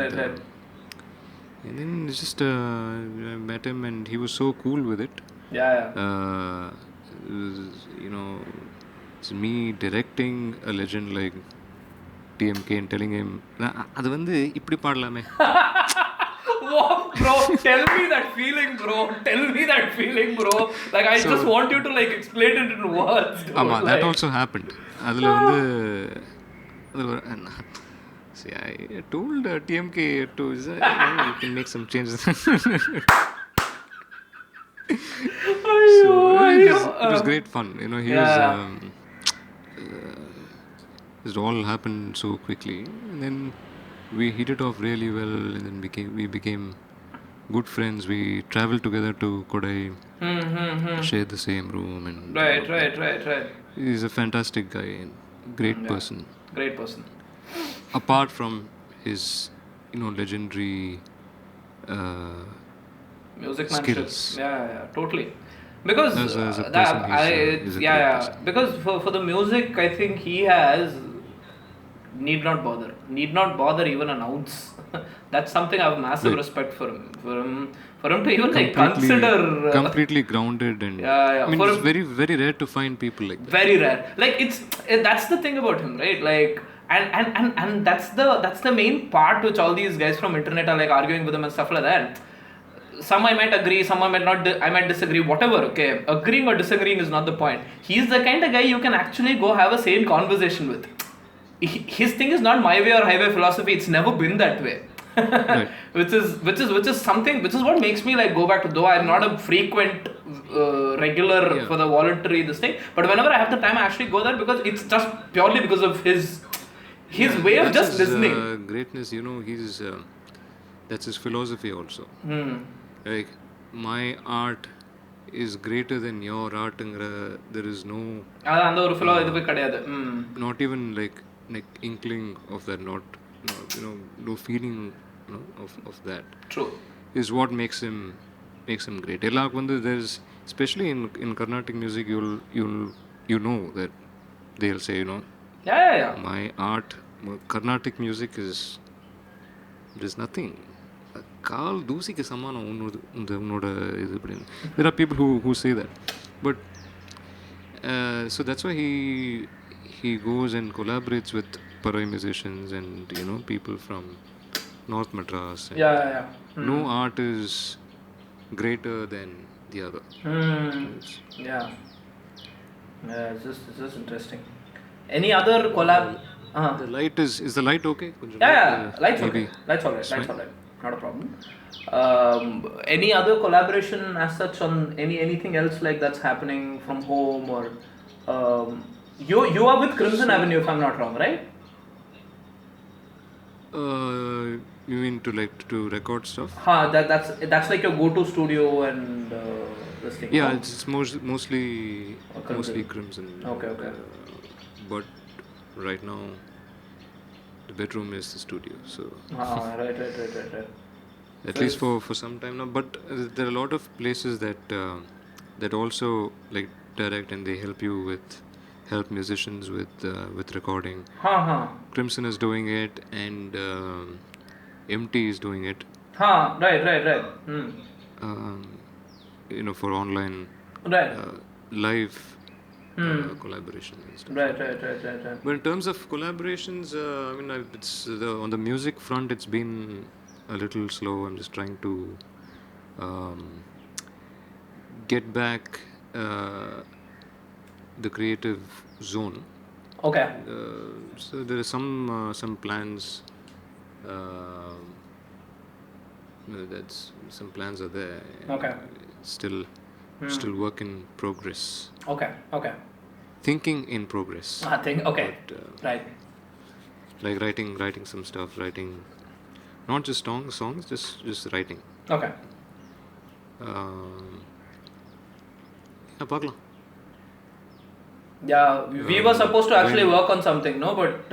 And then it's just I met him, and he was so cool with it. Yeah. It was, it's me directing a legend like TMK and telling him, அது வந்து இப்படி பாடலாமே. Wow, bro, tell me that feeling, bro. Like, I just want you to like explain it in words. Dude. ஆமா, that also happened. அதுல வந்து see, I told TMK to you can make some changes. It was great fun. He was it all happened so quickly, and then we hit it off really well, and then we became good friends. We traveled together to Kodai, shared the same room, and Right. he's a fantastic guy and great person. Great person. Apart from his legendary Musicmanship. skills. Yeah, totally. Because As a person, he's a great person. Because for the music, I think he has need not bother even an ounce. That's something I have massive respect for him. For him to even like consider completely grounded, and Yeah. I mean, For it's very, very rare to find people like that. very rare. Like that's the thing about him, right? Like and that's the main part which all these guys from internet are like arguing with him and stuff like that. Some I might agree, some I might not. I might disagree. Whatever. Okay, agreeing or disagreeing is not the point. He's the kind of guy you can actually go have a sane conversation with. His thing is not my way or highway philosophy. It's never been that way. Right. which is something, which is what makes me like go back to, though I'm not a frequent regular for the voluntary this thing, but whenever I have the time I actually go there, because it's just purely because of his way of That's just his, listening. Greatness, he's that's his philosophy also. Like, my art is greater than your art, and there is no அந்த ஒரு Philo இது போய் கிடையாது. not even like inkling of that, no feeling of that. True. Is what makes him great. Elak vandu there's, especially in Carnatic music, you know that they'll say, Yeah. my art, Carnatic music is nothing. கால் தூசிக்கு சமானம் உன்னோட இது அப்படின்னு. There are people who say that, but so that's why he goes and collaborates with Parai musicians and people from North Madras. And Yeah. no art is greater than the other. Yeah. It's just interesting. Any other collab? The light is the light okay? Yeah. Lights maybe. okay. Lights all right. Not a problem. Any other collaboration as such on anything else like that's happening from home, or you are with Crimson Avenue, if I'm not wrong, right? You mean to record stuff? That's like your go-to studio and this thing. Yeah, no? it's mostly Crimson. Okay. But right now, the bedroom is the studio. So Right. at least for some time now. But there are a lot of places that also like direct, and they help musicians with recording. Crimson is doing it, and MT is doing it. Right. For online live collaboration and stuff. Right. But in terms of collaborations, I mean, it's on the music front, it's been a little slow. I'm just trying to get back the creative zone. Okay. So there are some plans That's some plans are there. Okay. Still work in progress. Okay. Thinking in progress. I think, okay. But, Right. like writing some stuff, writing not just songs, just writing. Okay. பார்க்கலாம். Yeah, we were supposed to actually work on something, no? But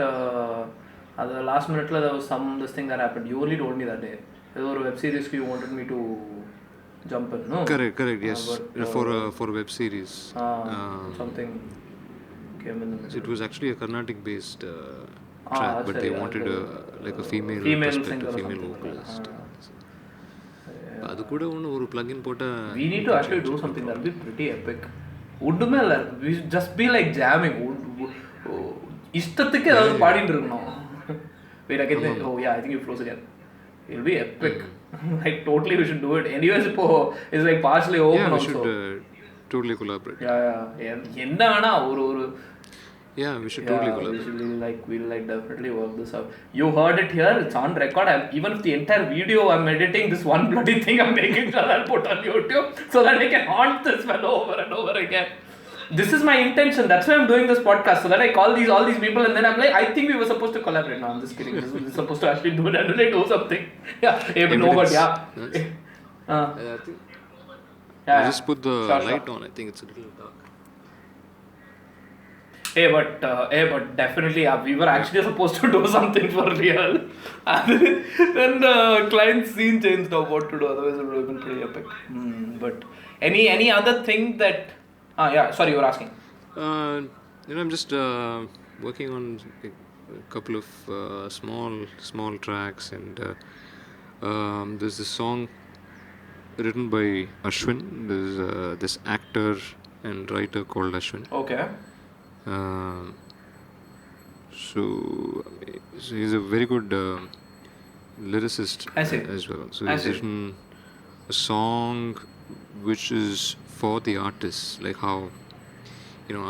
at the last minute, there was this thing that happened. You only told me that day. There was a web series you wanted me to jump in, no? Correct, yes. But, for a web series. Something came in the middle. It was actually a Carnatic based track, but they wanted a female perspective, female vocalist. அது கூட ஒரு plugin போட்டா we need to actually do something that will be pretty epic. ஒண்ணுமே இல்ல, we should just be like jamming. இஷ்டத்துக்கு ஏதாவது பாடிட்டு இருக்கணும். Wait, I get that. Oh yeah, I think you froze again. It'll be epic. Like totally we should do it. Anyways, it's like partially open also. Yeah, we also. should totally collaborate. Yeah. என்ன வேணா ஒரு Yeah, we should totally collaborate. We'll definitely work this out. You heard it here, it's on record. Even if the entire video I'm editing, this one bloody thing I'm making sure I'll put on YouTube so that I can haunt this fellow over and over again. This is my intention. That's why I'm doing this podcast, so that I call all these people and then I'm like, I think we were supposed to collaborate. No, I'm just kidding. This is supposed to actually do it and really do something. Yeah, no, but yeah. I think I just put the light on. I think it's a little dark. Hey, but definitely, we were actually supposed to do something for real. And then the client scene changed now what to do. Otherwise, it would have been pretty epic. But any other thing that? Yeah. Sorry, you were asking. I'm just working on a couple of small tracks, and there's this song written by Ashwin. There's this actor and writer called Ashwin. Okay. So he's a very good lyricist as well. So he's written a song which is for the artists, like how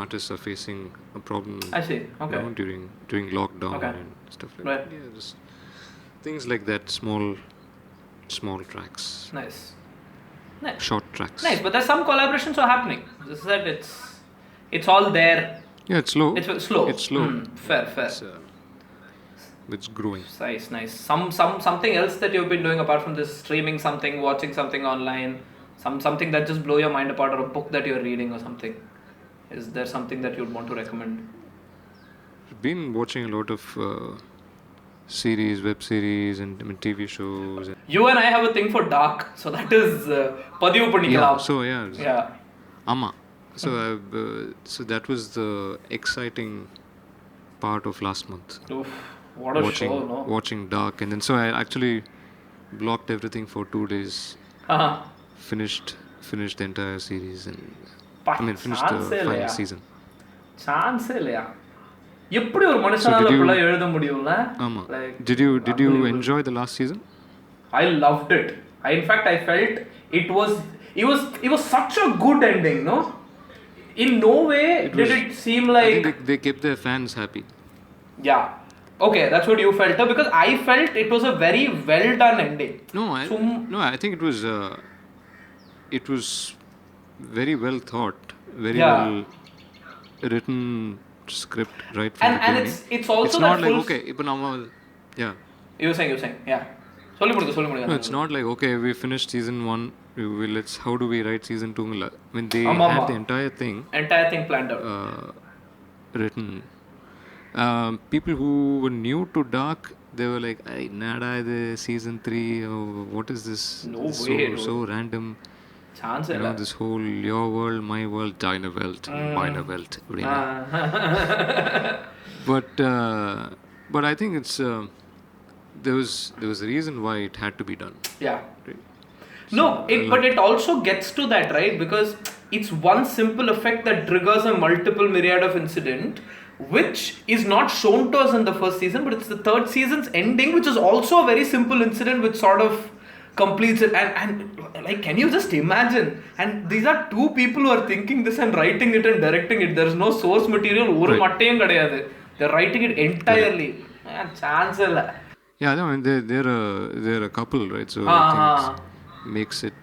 artists are facing a problem. I see. Okay. During lockdown and stuff like that. Yeah, just things like that. Small tracks. Nice. Short tracks. Nice, but there's some collaborations are happening. Just that it's all there. Yeah, it's slow. It's slow. It's slow. Fair. It's growing. Nice. Something else that you've been doing apart from this, streaming something, watching something online, something that just blow your mind apart, or a book that you're reading or something. Is there something that you'd want to recommend? I've been watching a lot of series, web series, and TV shows. You and I have a thing for dark, so that is Padivu Pannikalam. Yeah. So yeah. Amma. So that was the exciting part of last month. Oof, what a show, no? Watching Dark, and then so I actually blocked everything for 2 days. Finished the entire series, and finished the final season. Chance இல்லையா? எப்படி ஒரு மனுஷனால இப்படி எழுத முடியும்ல? ஆமா. Did you enjoy the last season? I loved it. In fact, I felt it was such a good ending, no? In no way did it seem like... I think they kept their fans happy. Yeah. Okay, that's what you felt. Because I felt it was a very well done ending. No, I think it was very well thought. Very well written script right from the beginning. And it's also it's not like, okay, ipo nama... Yeah. You were saying. Yeah. Solli mudu. No, it's not like, okay, we finished season 1. How do we write season 2? I mean, they had the entire thing planned out, written. People who were new to Dark, they were like, nada idu season 3, what is this? No way, so random. Chance this whole your world, my world, Diner Welt, Minor Welt. But I think it's there was a reason why it had to be done. Yeah. Right? No, but it also gets to that, right? Because it's one simple effect that triggers a multiple myriad of incident, which is not shown to us in the first season, but it's the third season's ending, which is also a very simple incident which sort of completes it. And like, can you just imagine? And these are two people who are thinking this and writing it and directing it. There's no source material. They're writing it entirely. Chance illa. Yeah, I mean they're a couple, right? So I Ah, think makes it.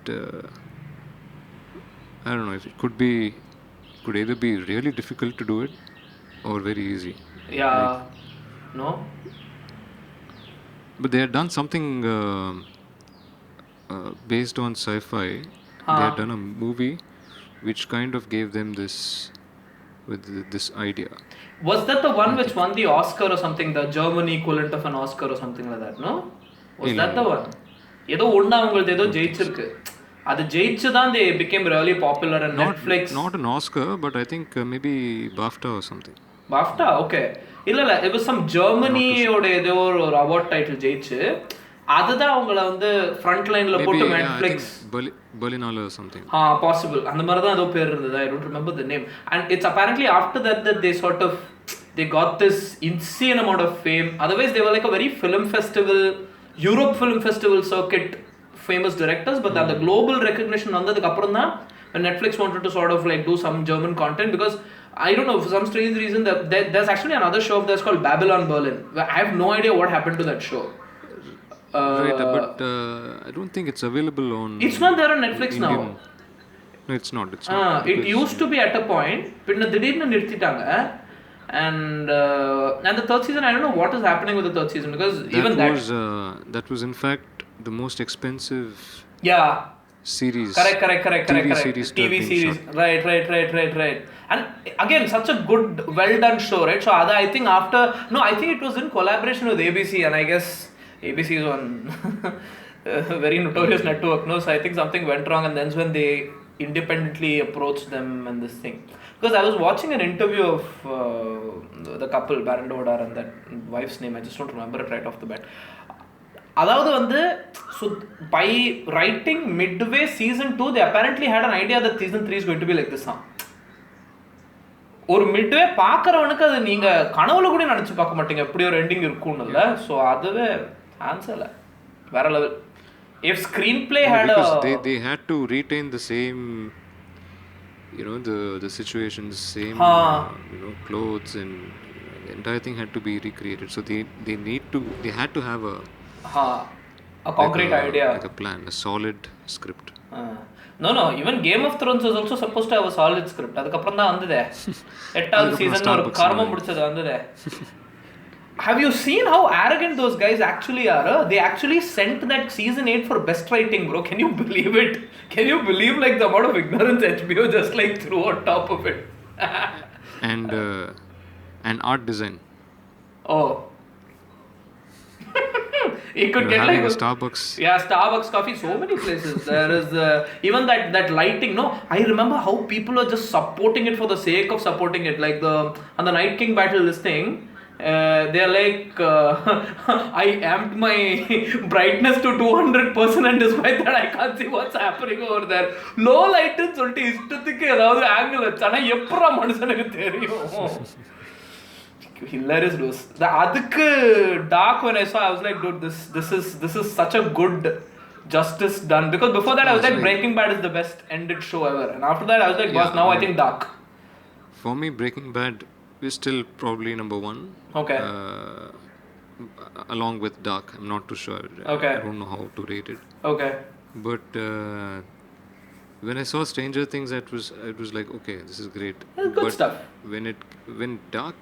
I don't know if it could either be really difficult to do it or very easy. yeah. No? But they had done something based on sci-fi. They had done a movie which kind of gave them this idea. Was that the one which won the Oscar or something? The German equivalent of an Oscar or something like that, no? Was that the one? ஏதோ ஒண்ணு அவங்களுக்கு ஏதோ ஜெயிச்சிருக்கு. அது ஜெயிச்சு தான் they became really popular and Netflix. Not an Oscar, but I think maybe BAFTA or something. BAFTA, okay. இல்ல it was some Germany-ஓட ஏதோ ஒரு அவார்ட் டைட்டில் ஜெயிச்சு அதுதான் அவங்கள வந்து ஃப்ரண்ட் லைன்ல போட்டு Netflix Berlinale or something. Possible. அந்த மாதிரி தான் ஏதோ பேர் இருந்தது. I don't remember the name. And it's apparently after that they sort of they got this insane amount of fame. Otherwise they were like a very Europe Film Festival circuit famous directors, but the global recognition வந்ததுக்கு அப்புறம் தான் when Netflix wanted to sort of like do some German content, because I don't know, for some strange reason there's actually another show that's called Babylon Berlin. I have no idea what happened to that show. Right, but I don't think it's available on. It's not there on Netflix Indian. now. No, it's not. It's not. It used to be at a point. பின்ன திடீர்னு நிறுத்திட்டாங்க. And the third season, I don't know what is happening with the third season, because that was in fact the most expensive series. Correct. TV series. Right. And again, such a good, well done show, right? So I think I think it was in collaboration with ABC, and I guess ABC is one very notorious network, no? So I think something went wrong, and that's when they independently approached them and this thing. Because I was watching an interview of the couple, Baron Dodar and that wife's name, I just don't remember it right off the bat. அதாவது வந்து by writing midway season 2 they apparently had an idea that season 3 is going to be like this. ஒரு Midway பார்க்குறவனுக்கு அது நீங்கள் கனவுல கூட நினச்சி பார்க்க மாட்டீங்க எப்படி ஒரு எண்டிங் இருக்கும்னு இல்லை. ஸோ அதுவே ஆன்சர் இல்லை, வேற level. If screenplay had they had to retain the same, you know, the situations, same clothes, and the entire thing had to be recreated. So they had to have a concrete idea, like a plan, a solid script. No, even Game of Thrones was also supposed to have a solid script. அதுக்கப்புறம் தான் வந்ததே 8th season ஒரு கர்மம் முடிச்சது வந்ததே. Have you seen how arrogant those guys actually are? They actually sent that season 8 for best writing, bro. Can you believe it? Can you believe like the amount of ignorance HBO just like threw on top of it? And art design. Oh. It could get like a Starbucks. Yeah, Starbucks coffee, so many places. There is even that lighting. No, I remember how people are just supporting it for the sake of supporting it. Like on the Night King battle listing, they're like, I amped my brightness to 200%, and despite that I can't see what's happening over there. Low light ன்னு சொல்லிட்டு இஷ்டத்துக்கு ஏதாவது angle வச்சானா எப்பறா மனுஷனுக்கு தெரியும்? Hilarious dude. அதுக்கு dark, when I saw, I was like, dude, this is such a good justice done, because before that I was like Breaking Bad is the best ended show ever, and after that I was like, boss, now I think Dark. For me, Breaking Bad is still probably number 1. Okay. Along with Dark, I'm not too sure. Okay. I don't know how to rate it. Okay. But when I saw Stranger Things, it was like, okay, this is great. Good but stuff. When Dark,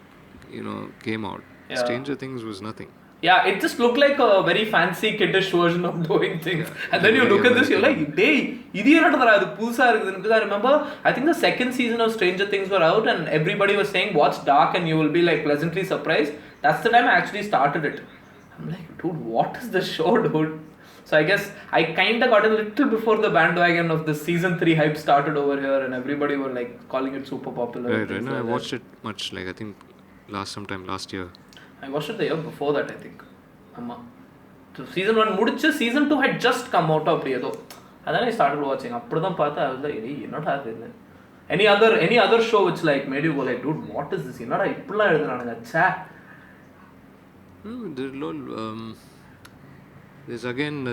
came out, Stranger Things was nothing. Yeah, it just looked like a very fancy kiddish version of doing things. And then you look at this, you're like, "Dey, idu enadra adu pudusa irukku." Because I remember, I think the second season of Stranger Things were out, and everybody was saying, "Watch Dark and you will be like pleasantly surprised." That's the time I actually started it. I'm like, dude, what is this show, dude? So I guess I kind of got a little before the bandwagon of the season 3 hype started over here, and everybody were like calling it super popular. Right. No, I watched it much, like I think sometime last year. I watched it the year before that, I think. So season 1 முடிச்சு season 2 had just come out அப்படி ஏதோ. And then I started watching. அப்படிதான் பார்த்தா I was like, என்னடா இது? Any other show which like made you go like, dude, what is this? என்னடா இப்படிலாம் எழுதுறானுங்க? ச்சே.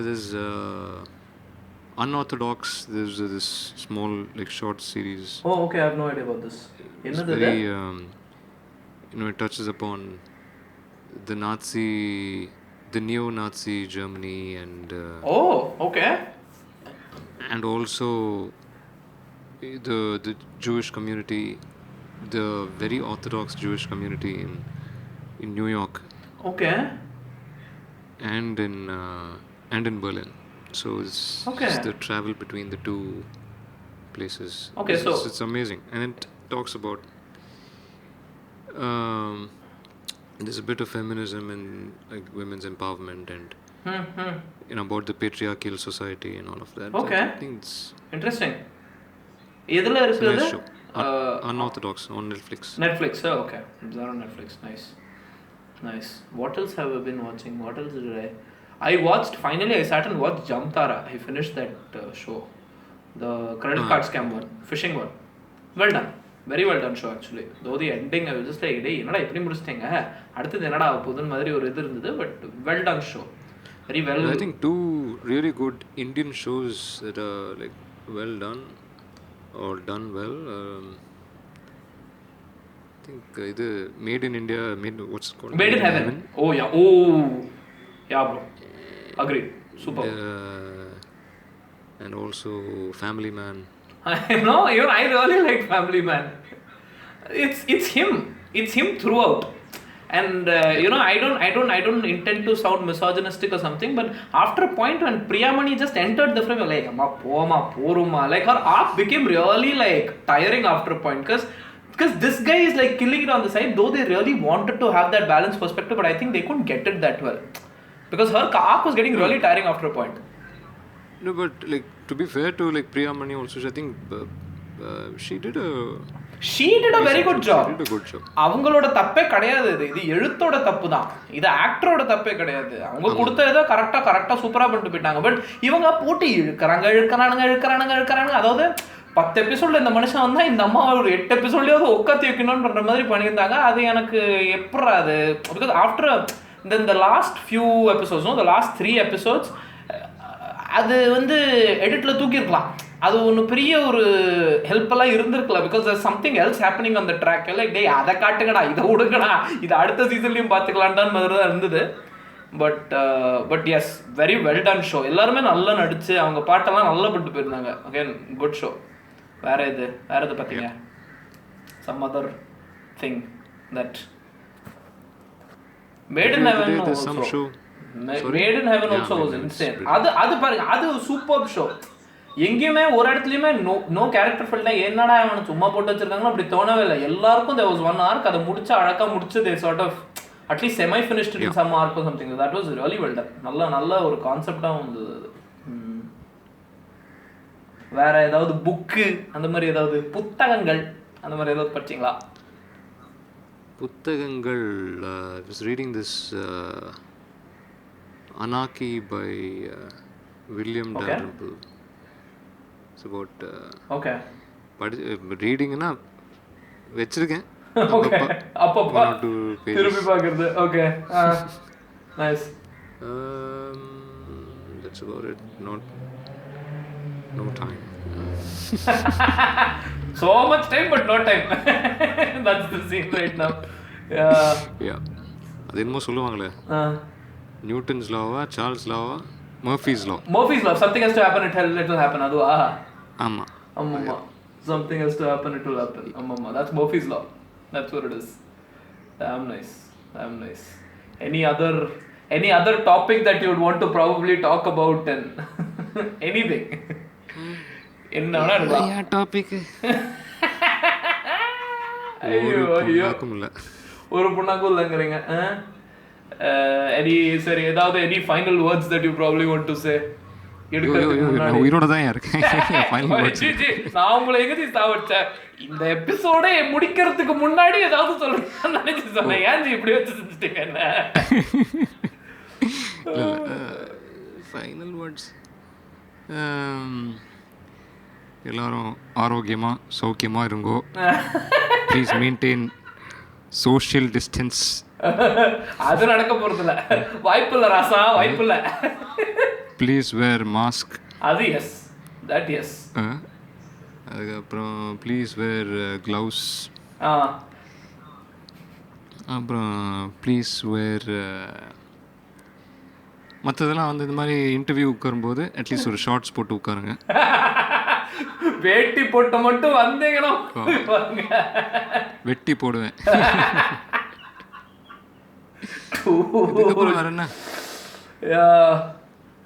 There's Unorthodox. There's this small like short series. Oh, okay, I have no idea about this. என்னது இது? It touches upon the Nazi the neo-Nazi Germany Oh, okay. and also the Jewish community, the very orthodox Jewish community in New York Okay. and in Berlin. So Okay. it's the travel between the two places. Okay, so It's amazing, and it talks about there's a bit of feminism and like women's empowerment and about the patriarchal society and all of that. Okay. I think it's interesting. எதுல a இருக்குது? nice show. Unorthodox on Netflix. Netflix. Oh, okay. It's on Netflix. Nice. What else have I been watching? What else did I watched, finally I sat and watched Jamtara. I finished that show. The credit card scam one. Phishing one. Well done. Very well done show actually. Though the ending I was just like, டேய் என்னடா இப்படி முடிச்சிட்டீங்க, அடுத்தது என்னடா போகுதுன்னு மாதிரி ஒரு இது இருந்தது. But well done show. Very well. I think two really good Indian shows that are like well done or done well. I think either Made in India, what's it called? Made in Heaven. Oh yeah. Oh yeah, bro. Agreed. Super. And also Family Man. No, even I really like Family Man. It's him. It's him throughout. And I don't intend to sound misogynistic or something, but after a point when Priyamani just entered the frame, like amma poma poruma, like her arc became really like tiring after a point, because this guy is like killing it on the side, though they really wanted to have that balanced perspective, but I think they couldn't get it that well, because her arc was getting really tiring after a point. No, but like to be fair to like Priyamani also, I think she did a very good job. She did a good job. அவங்களோட தப்பே கிடையாது, இது எழுத்தோட தப்பு தான், இது ஆக்டரோட தப்பே கிடையாது. அவங்க கொடுத்த ஏதோ கரெக்டா சூப்பரா பண்ணிட்டு போயிட்டாங்க. பட் இவங்க போட்டு இழுக்கிறானுங்க. அதாவது 10 எபிசோட்ல இந்த மனுஷன் வந்தா இந்த அம்மா ஒரு 8 எபிசோட்லயாவது உட்காந்து வைக்கணும்ன்ற மாதிரி பண்ணியிருந்தாங்க. அது எனக்கு எப்படா அது, பிகாஸ் ஆஃப்டர் இந்த last few episodes, the last 3 episodes அது வந்து எடிட்ல தூக்கியிருக்கலாம். அது ஒன்று பெரிய ஒரு ஹெல்ப்ஃபுல்லாக இருந்திருக்கலாம், because there's something else happening on the track. Like டேய் அதை காட்டுங்கடா, இதை விடுங்கடா, இது அடுத்த சீசன்லையும் பார்த்துக்கலான்டான்னு மாதிரி தான் இருந்தது. But yes, very well done show. எல்லாருமே நல்லா நடிச்சு அவங்க பாட்டெல்லாம் நல்லா போட்டு போயிருந்தாங்க. Again good show. வேற எது பார்த்தீங்க? Some other thing that Made in Heaven also. Made in Heaven also was insane. அது பாருங்க, அது சூப்பர் ஷோ. எங்கேயுமே ஒரு இடத்துலையுமே நோ கேரக்டர் ஃபீல்ட்ல என்னடா அவனை சும்மா போட்டு வச்சிருக்காங்களோ அப்படி தோணவே இல்லை. எல்லாருக்கும் there was one arc, அதை முடிச்சு அழகா முடிச்சு they sort of at least semi finished in some arc or something. That was really well done. நல்ல ஒரு கான்செப்டாகவும் இருந்தது அது. வேற ஏதாவது புக்கு அந்த மாதிரி ஏதாவது புத்தகங்கள் அந்த மாதிரி ஏதாவது படிச்சீங்களா? புத்தகங்கள் I was reading this Anarchy by William Dalrymple. It's about ரீடிங்னா வச்சிருக்கேன். அப்பப்பா திருப்பி பார்க்கிறது. Okay, nice. That's about it. No time. So much time but no time. That's the scene right now. Yeah. அது என்னமோ சொல்லுவாங்களே, Newton's lava, Charles lava, மர்ஃபீஸ் law. Something has to happen, it will happen. அதுவா? ஆமா. Something has to happen, it will happen. That's Murphy's law. That's what it is. Damn nice. Any other topic that you would want to probably talk about and anything? என்னன்னா topic ஒரு புண்ணாக்கும் இல்லைங்கிறீங்க. சரி, ஏதாவது any final words that you probably want to say? உயிரோட தான் இருக்கேன். நான் உங்களை எங்க சாவச்சேன் இந்த எபிசோட முடிக்கிறதுக்கு முன்னாடி ஏதாவது சொல்றேன் நினைச்சு சொன்னேன். ஏன் இப்படி வச்சு செஞ்சுட்டீங்க என்ன? ஃபைனல் வேர்ட்ஸ், எல்லாரும் ஆரோக்கியமா சௌக்கியமா இருங்கோ. Please maintain social distance. அது நடக்க போறதில்ல, வாய்ப்பில்லை ராசா, வாய்ப்பில்லை. Please wear mask. அது எஸ், தட் எஸ். அதுக்கப்புறம் ப்ளீஸ் வேர் க்ளவுஸ். அப்புறம் ப்ளீஸ் வேர் மற்றதெல்லாம் வந்து இந்த மாதிரி இன்டர்வியூ உட்காரும்போது அட்லீஸ்ட் ஒரு ஷார்ட்ஸ் போட்டு உட்காருங்க. வேட்டி போட்டு மட்டும் வந்தீங்கன்னா வெட்டி போடுவேன். இதுக்கப்புறம் வேற என்ன?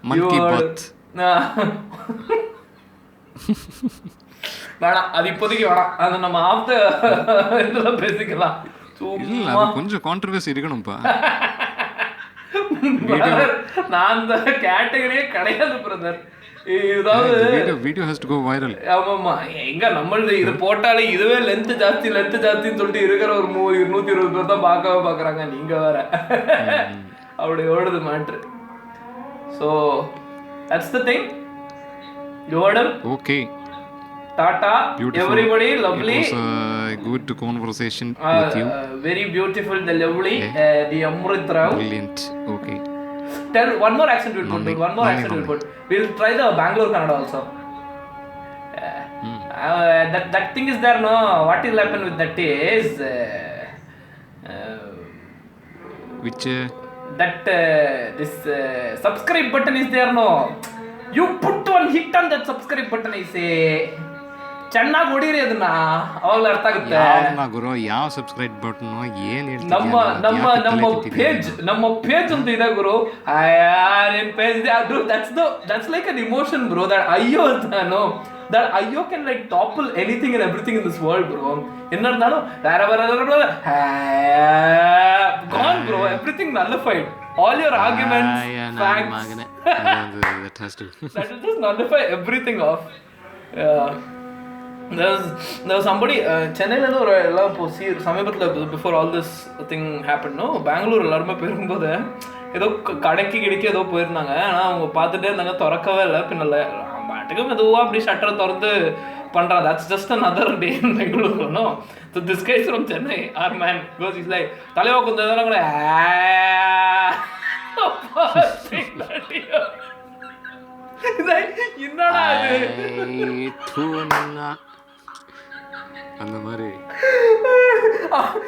மன் கி பாத் வேணாம், அது இப்போதைக்கு வேணாம். அது நம்ம ஆஃப்த இதெல்லாம் பேசிக்கலாம். இல்லை, அது கொஞ்சம் கான்ட்ரவர்சி இருக்கணும்ப்பா. நான் அந்த கேட்டகரியே கிடையாது பிரதர். இதாவது video has to go viral. ஆமாம்மா, எங்க நம்மளது இது போட்டாலே இதுவே லென்த் ஜாஸ்தின்னு சொல்லிட்டு இருக்கிற ஒரு 120 பேர் தான் பார்க்குறாங்க. நீங்க வேற அப்படி ஓடுது மேட்ரு. So that's the thing. யுவர்டன் okay, Tata, everybody, lovely. It was a good conversation with you. Very beautiful, the lovely, the Amrit Rao. Brilliant. Okay. Tell one more accent we'll put. One more accent we'll put. We'll try the Bangalore Kannada also. That thing is there, no? What will happen with that is which that this subscribe button is there, no? You put one hit on that subscribe button, I say. ಚೆನ್ನಾಗಿ ಹೊಡೀರಿ ಅದನ್ನ, ಅವಾಗ ಅರ್ಥ ಆಗುತ್ತೆ. ಗುರು ಯಾವ subscribe button ಏನು ಹೇಳ್ತೀವಿ? ನಮ್ಮ page ಅಂತ ಇದೆ ಗುರು. ನಿನ್ ಪೇಜ್ ಇದೆ ಅದು. That's like an emotion bro. That ಅಯ್ಯೋ ಅಂತ ನಾನು that ಅಯ್ಯೋ can like topple anything and everything in this world bro. என்ன இருந்தாலும் gone bro, everything nullified. All your arguments, facts, that will just nullify everything off. There was somebody சென்னையிலேருந்து ஒரு எல்லாம் இப்போ சமீபத்தில் before all this thing happen, Bangalore எல்லாருமே போயிருக்கும்போது ஏதோ கடைக்கு ஏதோ போயிருந்தாங்க. ஆனால் அவங்க பார்த்துட்டே இருந்தாங்க, திறக்கவே இல்லை. பின்னல பாட்டுக்கு மெதுவாக அப்படி ஷட்டரை திறந்து பண்ணுறாங்க. That's just another day in Bangalore. No, so this guy from Chennai, our man goes, he's like, தலைவா கொஞ்சம் இதெல்லாம் கூட என்னடா அந்த மாதிரி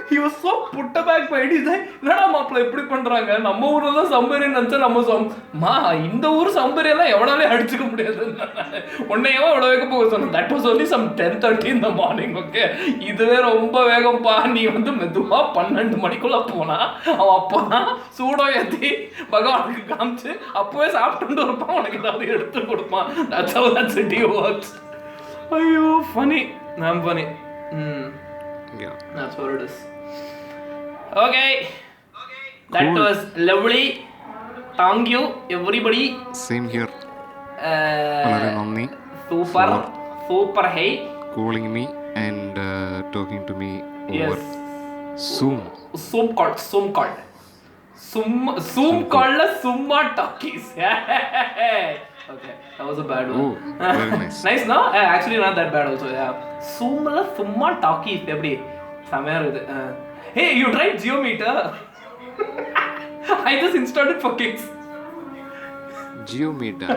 he was so put back by it. என்னடா மாப்பிள்ள இப்படி பண்றாங்க, நம்ம ஊர்ல தான் சம்பேரின்னு நினைச்சா நம்ம இந்த ஊர் சம்பேரியெல்லாம் எவ்வளவே அடிச்சுக்க முடியாது. உன்னையவா எவ்வளோ வேகம் போக சொன்ன. That was only some 10:30 in the morning. Okay, இதுவே ரொம்ப வேகம்பா. நீ வந்து மெதுவா 12 மணிக்குள்ள போனா அவன் அப்போதான் சூடோ ஏற்றி பகவானுக்கு காமிச்சு அப்பவே சாப்பிட்டு இருப்பான், உனக்கு ஏதாவது எடுத்து கொடுப்பான். That's how that city works. ஐயோ funny. I'm funny. Yeah, that's what it is. Okay, that cool. Was lovely. Thank you everybody. Same here. Super hey, calling me and talking to me over Zoom call Summa talkies. Okay, that was a bad one. Oh, very nice. Nice, no? Actually not that bad also. Yeah. Summa talkies eppadi samaya irudhu. Hey, you tried Geometer? I just installed it for kicks. Geometer.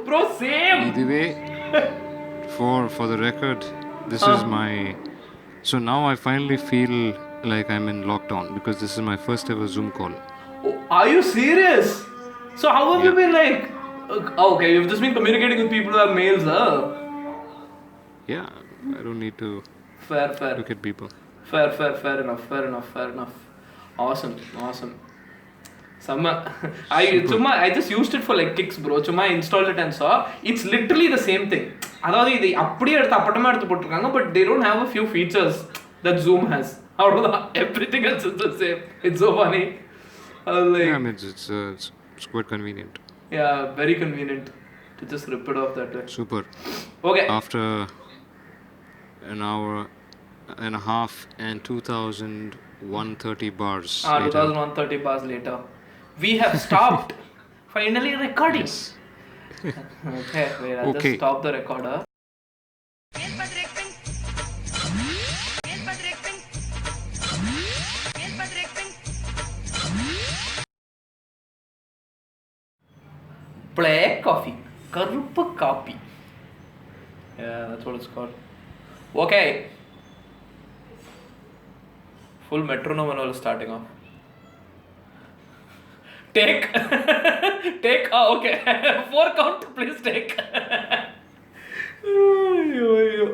Bro, same. Iduve for the record, this is my. So now I finally feel like I'm in lockdown because this is my first ever Zoom call. Oh, are you serious? So how have you been like? Okay, you've just been communicating with people who have mails, huh? Yeah, I don't need to fair look at people. Fair enough. Awesome. I just used it for like kicks, bro. Chumma installed it and saw. It's literally the same thing. அதாவது இது அப்படியே எடுத்து அப்பட்டமா எடுத்து போட்டிருக்காங்க, but they don't have a few features that Zoom has. அவ்வளவுதான், everything else is the same. It's so funny. Yeah, I mean, it's quite convenient. Yeah, very convenient to just rip it off that way. Super. Okay. After an hour and a half and 2,130 bars later. 2,130 bars later, we have stopped finally recording. Yes. Okay, wait, I'll just stop the recorder. Black coffee, கருப்பு copy. Yeah, that's what it's called. Okay. Full metronome and all starting off. Take. Take. Okay. 4 count, please take. ಅಯ್ಯೋ ಅಯ್ಯೋ